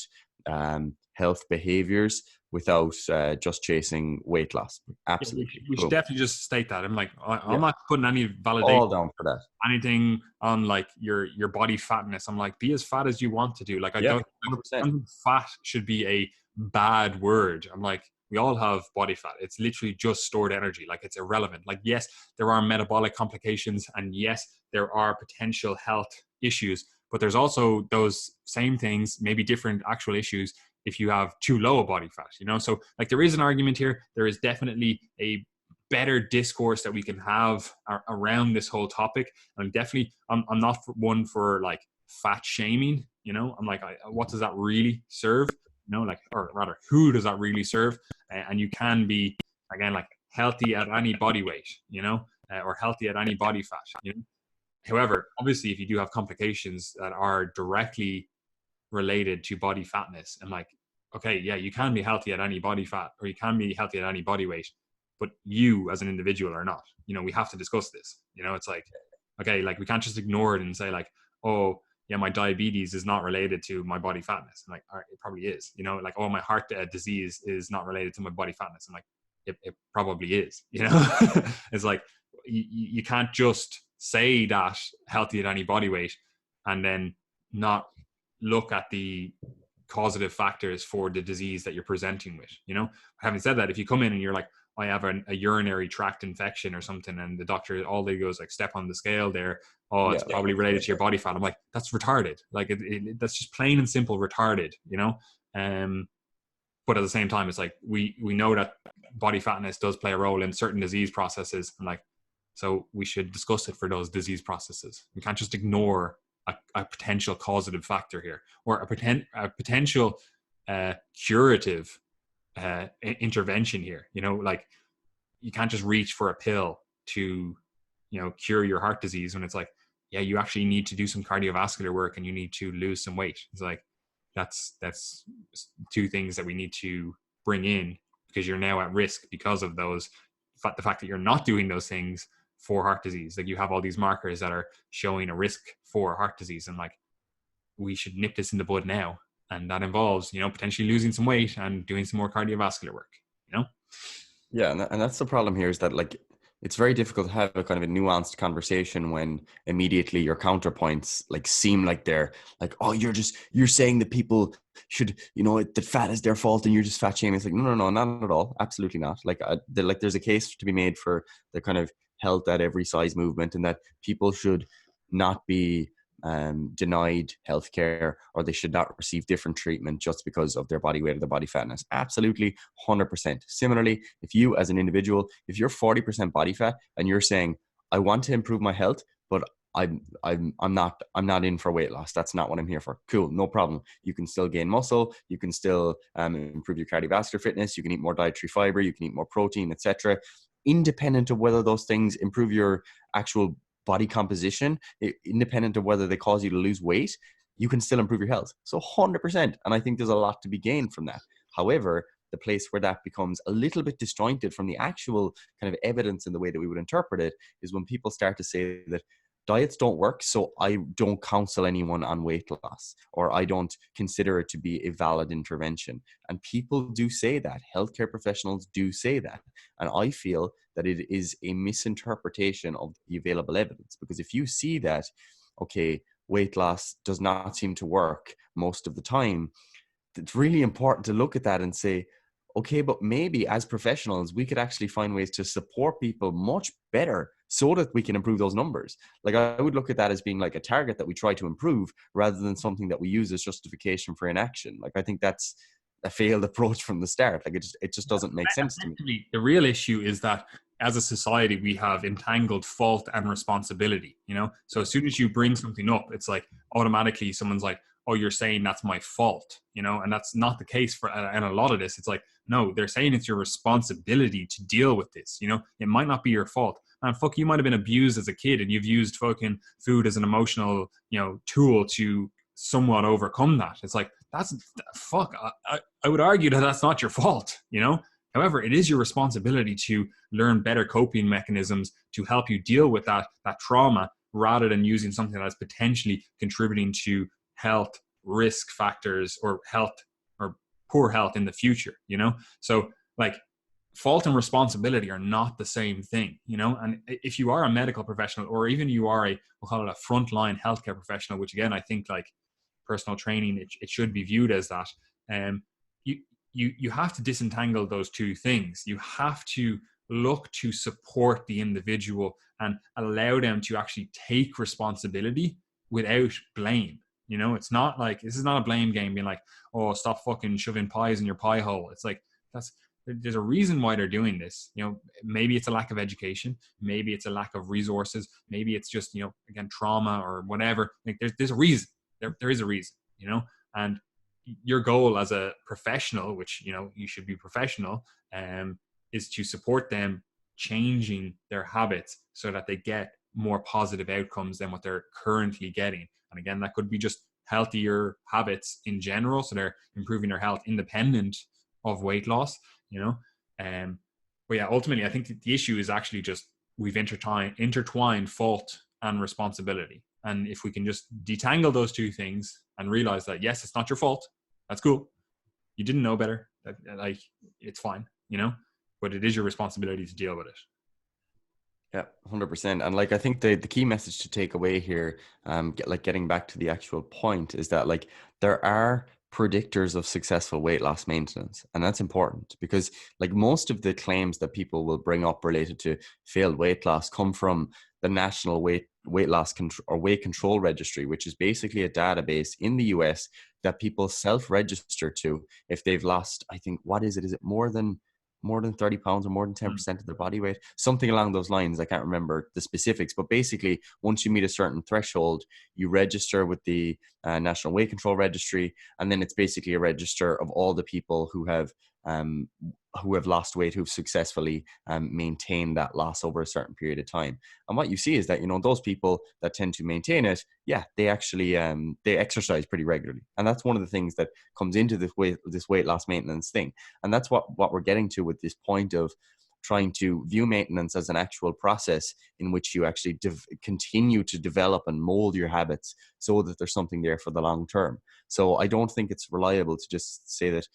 S1: health behaviors without just chasing weight loss. Absolutely.
S2: Yeah, we should definitely just state that. I'm like, I'm not putting any validation,
S1: all down for that,
S2: anything on like your body fatness. I'm like, be as fat as you want to do. Like, I don't
S1: 100%.
S2: fat should be a bad word. I'm like, we all have body fat. It's literally just stored energy. Like, it's irrelevant. Like, yes, there are metabolic complications, and yes, there are potential health issues, but there's also those same things, maybe different actual issues, if you have too low a body fat, So like, there is an argument here. There is definitely a better discourse that we can have around this whole topic. And definitely, I'm not one for like fat shaming, I'm like, what does that really serve? Like, or rather, who does that really serve? And you can be, again, like healthy at any body weight, or healthy at any body fat, However, obviously, if you do have complications that are directly related to body fatness, and like, okay, yeah, you can be healthy at any body fat, or you can be healthy at any body weight, but you as an individual are not. We have to discuss this. It's like, okay, like, we can't just ignore it and say like, oh yeah, my diabetes is not related to my body fatness. I'm like, all right, it probably is. Like, oh, my heart disease is not related to my body fatness. I'm like, it probably is. It's like, you can't just say that healthy at any body weight and then not look at the causative factors for the disease that you're presenting with. Having said that, if you come in and you're like, I have a urinary tract infection or something, and the doctor, all they go is like, step on the scale there, oh, it's probably related to your body fat. I'm like, that's retarded. Like, that's just plain and simple retarded, but at the same time, it's like, we know that body fatness does play a role in certain disease processes, and like, so we should discuss it for those disease processes. We can't just ignore a potential causative factor here, or a potential curative intervention here. Like, you can't just reach for a pill to cure your heart disease, when it's like, yeah, you actually need to do some cardiovascular work and you need to lose some weight. It's like, that's two things that we need to bring in, because you're now at risk because of those, the fact that you're not doing those things for heart disease. Like you have all these markers that are showing a risk for heart disease, and like we should nip this in the bud now. And that involves, potentially losing some weight and doing some more cardiovascular work,
S1: Yeah, and that's the problem here, is that like it's very difficult to have a kind of a nuanced conversation when immediately your counterpoints like seem like they're like, oh, you're saying that people should, that fat is their fault and you're just fat shaming. It's like, no, not at all, absolutely not. Like there's a case to be made for the kind of health at every size movement, and that people should not be denied healthcare, or they should not receive different treatment just because of their body weight or their body fatness. Absolutely, 100%. Similarly, if you as an individual, if you're 40% body fat and you're saying, I want to improve my health, but I'm not in for weight loss. That's not what I'm here for. Cool, no problem. You can still gain muscle. You can still improve your cardiovascular fitness. You can eat more dietary fiber. You can eat more protein, etc. Independent of whether those things improve your actual body composition, independent of whether they cause you to lose weight, you can still improve your health. So 100%. And I think there's a lot to be gained from that. However, the place where that becomes a little bit disjointed from the actual kind of evidence and the way that we would interpret it is when people start to say that diets don't work, so I don't counsel anyone on weight loss, or I don't consider it to be a valid intervention. And people do say that. Healthcare professionals do say that. And I feel that it is a misinterpretation of the available evidence. Because if you see that, okay, weight loss does not seem to work most of the time, it's really important to look at that and say, okay, but maybe as professionals, we could actually find ways to support people much better so that we can improve those numbers. Like I would look at that as being like a target that we try to improve rather than something that we use as justification for inaction. Like I think that's a failed approach from the start. Like it just doesn't make sense to me.
S2: The real issue is that as a society, we have entangled fault and responsibility, So as soon as you bring something up, it's like automatically someone's like, oh, you're saying that's my fault, and that's not the case for, and a lot of this, it's like, no, they're saying it's your responsibility to deal with this, it might not be your fault. And fuck, you might have been abused as a kid and you've used fucking food as an emotional, tool to somewhat overcome that. It's like, I would argue that that's not your fault, However, it is your responsibility to learn better coping mechanisms to help you deal with that trauma, rather than using something that's potentially contributing to health risk factors or health or poor health in the future, So like fault and responsibility are not the same thing, And if you are a medical professional, or even you are we'll call it a frontline healthcare professional, which again, I think like personal training, it should be viewed as that. You have to disentangle those two things. You have to look to support the individual and allow them to actually take responsibility without blame. It's not like, this is not a blame game being like, oh, stop fucking shoving pies in your pie hole. It's like, there's a reason why they're doing this. Maybe it's a lack of education. Maybe it's a lack of resources. Maybe it's just, again, trauma or whatever. Like there's a reason. There is a reason, and your goal as a professional, which, you should be professional, is to support them changing their habits so that they get more positive outcomes than what they're currently getting. And again, that could be just healthier habits in general. So they're improving their health independent of weight loss, but yeah, ultimately, I think the issue is actually just we've intertwined fault and responsibility. And if we can just detangle those two things and realize that, yes, it's not your fault. That's cool. You didn't know better. Like, it's fine, but it is your responsibility to deal with it.
S1: Yeah, 100%. And like, I think the key message to take away here, getting back to the actual point, is that like there are predictors of successful weight loss maintenance. And that's important because like most of the claims that people will bring up related to failed weight loss come from the National Weight Loss or Weight Control Registry, which is basically a database in the US that people self-register to if they've lost, I think, what is it? Is it more than 30 pounds or more than 10% of their body weight? Something along those lines. I can't remember the specifics, but basically once you meet a certain threshold, you register with the National Weight Control Registry. And then it's basically a register of all the people who have lost weight, who've successfully maintained that loss over a certain period of time. And what you see is that, those people that tend to maintain it, yeah, they actually, they exercise pretty regularly. And that's one of the things that comes into this weight loss maintenance thing. And that's what we're getting to with this point of trying to view maintenance as an actual process in which you actually continue to develop and mold your habits so that there's something there for the long term. So I don't think it's reliable to just say that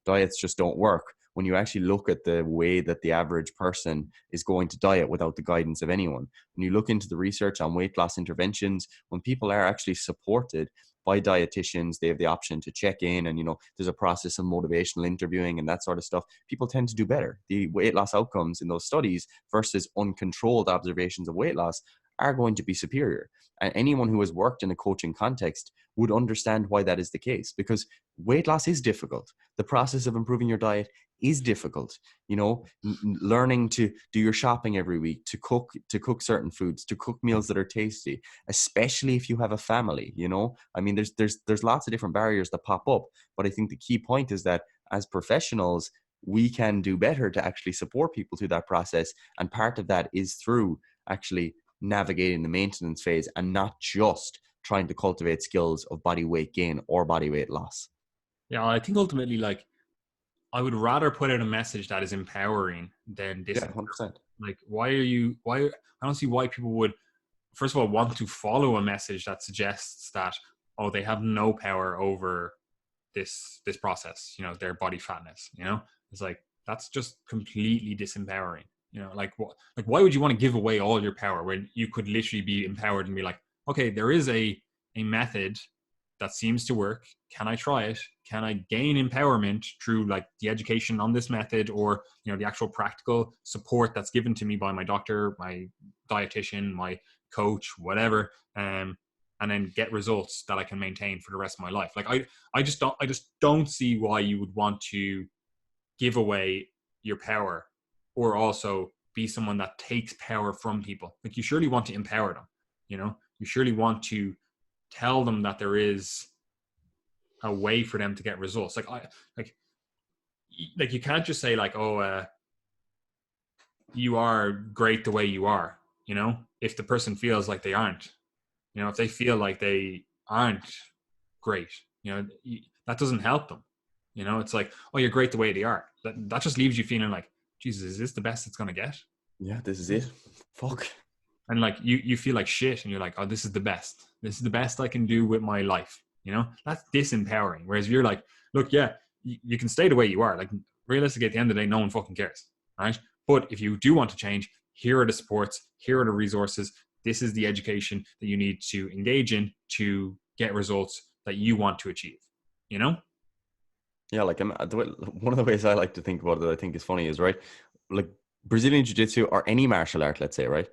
S1: diets just don't work when you actually look at the way that the average person is going to diet without the guidance of anyone. When you look into the research on weight loss interventions, when people are actually supported by dietitians, they have the option to check in, and there's a process of motivational interviewing and that sort of stuff. People tend to do better. The weight loss outcomes in those studies versus uncontrolled observations of weight loss are going to be superior. And anyone who has worked in a coaching context would understand why that is the case, because weight loss is difficult. The process of improving your diet is difficult. Learning to do your shopping every week, to cook certain foods, to cook meals that are tasty, especially if you have a family. I mean, there's lots of different barriers that pop up, but I think the key point is that as professionals, we can do better to actually support people through that process, and part of that is through actually navigating the maintenance phase and not just trying to cultivate skills of body weight gain or body weight loss.
S2: Yeah, I think ultimately, like, I would rather put out a message that is empowering than
S1: Yeah,
S2: disempowering.
S1: 100%.
S2: Like, why I don't see why people would, first of all, want to follow a message that suggests that, oh, they have no power over this process, their body fatness. It's like, that's just completely disempowering. Like, why would you want to give away all your power when you could literally be empowered and be like, okay, there is a method that seems to work. Can I try it? Can I gain empowerment through like the education on this method, or the actual practical support that's given to me by my doctor, my dietitian, my coach, whatever, and then get results that I can maintain for the rest of my life. Like, I just don't see why you would want to give away your power, or also be someone that takes power from people. Like, you surely want to empower them. You surely want to tell them that there is a way for them to get results. Like you can't just say like, oh, you are great the way you are. If the person feels like they aren't, if they feel like they aren't great, that doesn't help them. It's like, oh, you're great the way they are. That just leaves you feeling like, Jesus, is this the best it's gonna get?
S1: Yeah, this is it. Fuck.
S2: And like, you feel like shit, and you're like, oh, this is the best. This is the best I can do with my life. That's disempowering. Whereas if you're like, look, yeah, you can stay the way you are. Like, realistically, at the end of the day, no one fucking cares, right? But if you do want to change, here are the supports, here are the resources. This is the education that you need to engage in to get results that you want to achieve.
S1: Yeah, like one of the ways I like to think about it that I think is funny is, right, like Brazilian Jiu-Jitsu or any martial art, let's say, right?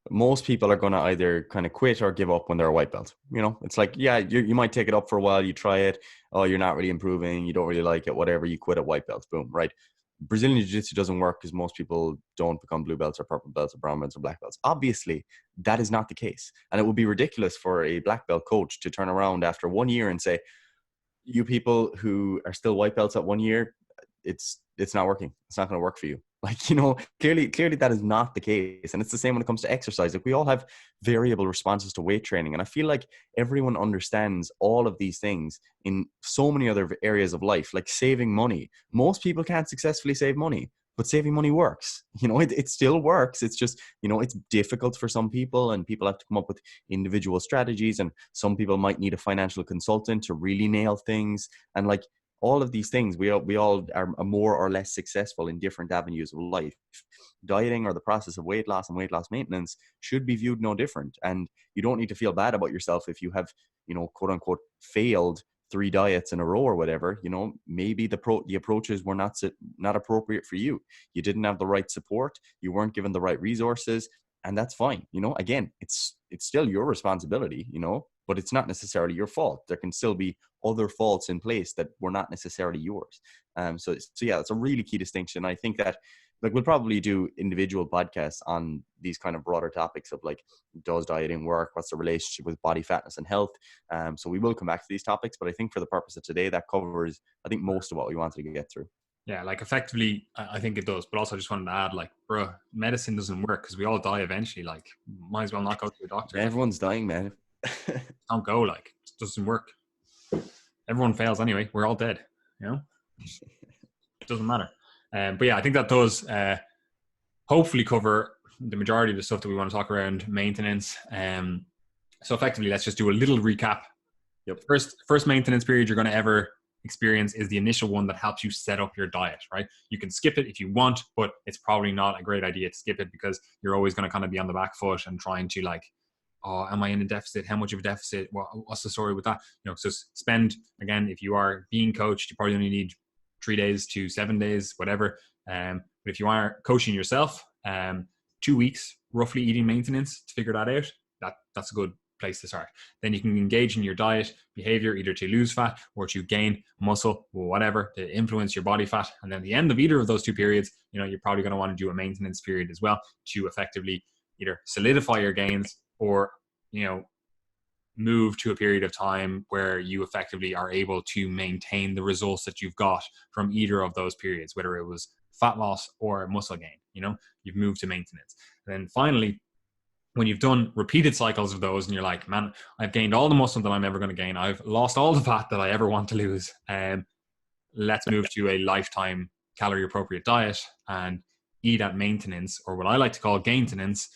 S1: Most people are going to either kind of quit or give up when they're a white belt. It's like, yeah, you might take it up for a while, you try it, oh, you're not really improving, you don't really like it, whatever, you quit at white belts, boom, right? Brazilian Jiu-Jitsu doesn't work because most people don't become blue belts or purple belts or brown belts or black belts. Obviously, that is not the case. And it would be ridiculous for a black belt coach to turn around after 1 year and say, you people who are still white belts at 1 year, it's not working. It's not going to work for you. Like, clearly that is not the case. And it's the same when it comes to exercise. Like, we all have variable responses to weight training. And I feel like everyone understands all of these things in so many other areas of life, like saving money. Most people can't successfully save money, but saving money works. It still works. It's just, it's difficult for some people, and people have to come up with individual strategies. And some people might need a financial consultant to really nail things. And like, all of these things, we all are more or less successful in different avenues of life. Dieting, or the process of weight loss and weight loss maintenance, should be viewed no different. And you don't need to feel bad about yourself if you have, quote unquote, failed 3 diets in a row or whatever. Maybe the approaches were not appropriate for you. You didn't have the right support. You weren't given the right resources, and that's fine. Again, it's still your responsibility, but it's not necessarily your fault. There can still be other faults in place that were not necessarily yours. So yeah, it's a really key distinction. I think that, like, we'll probably do individual podcasts on these kind of broader topics of like, does dieting work? What's the relationship with body fatness and health? So we will come back to these topics, but I think for the purpose of today, that covers, I think, most of what we wanted to get through.
S2: Yeah, like, effectively, I think it does. But also, I just wanted to add, like, bro, medicine doesn't work because we all die eventually. Like, might as well not go to the doctor.
S1: Everyone's dying, man.
S2: Don't go. Like, it doesn't work. Everyone fails anyway. We're all dead. It doesn't matter. But yeah, I think that does hopefully cover the majority of the stuff that we want to talk around maintenance. So effectively, let's just do a little recap.
S1: Yep.
S2: First maintenance period you're going to ever experience is the initial one that helps you set up your diet, right? You can skip it if you want, but it's probably not a great idea to skip it because you're always going to kind of be on the back foot and trying to like, oh, am I in a deficit? How much of a deficit? What's the story with that? So spend, again, if you are being coached, you probably only need 3 days to 7 days, whatever. But if you are coaching yourself, 2 weeks roughly eating maintenance to figure that out, that's a good place to start. Then you can engage in your diet behavior, either to lose fat or to gain muscle or whatever to influence your body fat. And then at the end of either of those 2 periods, you're probably going to want to do a maintenance period as well to effectively either solidify your gains or, move to a period of time where you effectively are able to maintain the results that you've got from either of those periods, whether it was fat loss or muscle gain. You've moved to maintenance. And then finally, when you've done repeated cycles of those and you're like, man, I've gained all the muscle that I'm ever going to gain, I've lost all the fat that I ever want to lose, let's move to a lifetime calorie appropriate diet and eat at maintenance, or what I like to call gaintenance,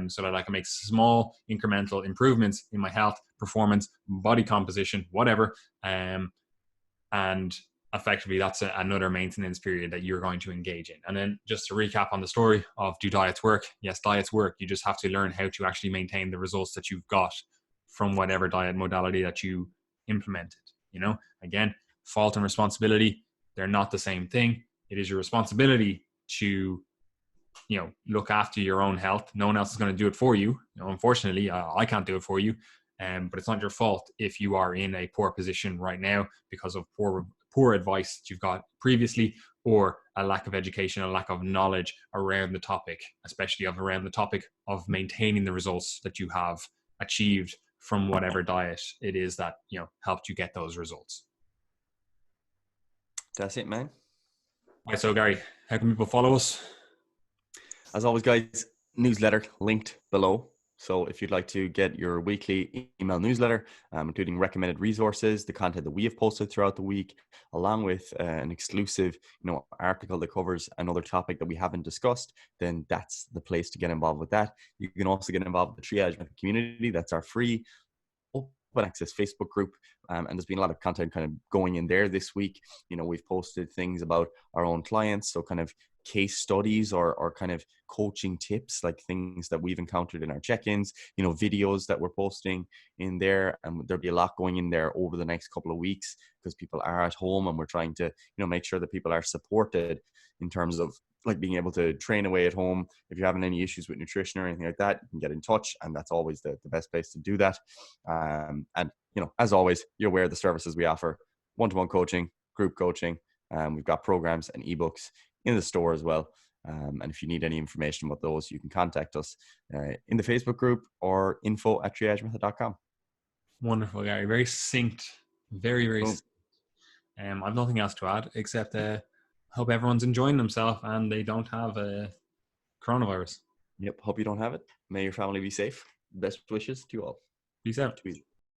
S2: so that I can make small incremental improvements in my health, performance, body composition, whatever. And effectively that's another maintenance period that you're going to engage in. And then just to recap on the story of, do diets work? Yes, diets work. You just have to learn how to actually maintain the results that you've got from whatever diet modality that you implemented. Again, fault and responsibility, they're not the same thing. It is your responsibility to look after your own health. No one else is going to do it for you. Unfortunately, I can't do it for you. But it's not your fault if you are in a poor position right now because of poor advice that you've got previously, or a lack of education, a lack of knowledge around the topic, especially around the topic of maintaining the results that you have achieved from whatever diet it is that helped you get those results.
S1: That's it, man.
S2: Right, so Gary, how can people follow us?
S1: As always, guys, newsletter linked below. So if you'd like to get your weekly email newsletter, including recommended resources, the content that we have posted throughout the week, along with an exclusive, article that covers another topic that we haven't discussed, then that's the place to get involved with that. You can also get involved with the Triage community. That's our free open access Facebook group. And there's been a lot of content kind of going in there this week. We've posted things about our own clients. So kind of case studies or kind of coaching tips, like things that we've encountered in our check-ins, videos that we're posting in there. And there'll be a lot going in there over the next couple of weeks because people are at home and we're trying to, make sure that people are supported in terms of like being able to train away at home. If you're having any issues with nutrition or anything like that, you can get in touch, and that's always the best place to do that. And as always, you're aware of the services we offer: one-to-one coaching, group coaching. We've got programs and ebooks in the store as well. And if you need any information about those, you can contact us in the Facebook group or info@triagemethod.com.
S2: Wonderful, Gary. Very synced. Very, very synced. I've nothing else to add except hope everyone's enjoying themselves and they don't have a coronavirus.
S1: Yep. Hope you don't have it. May your family be safe. Best wishes to you all.
S2: Peace out.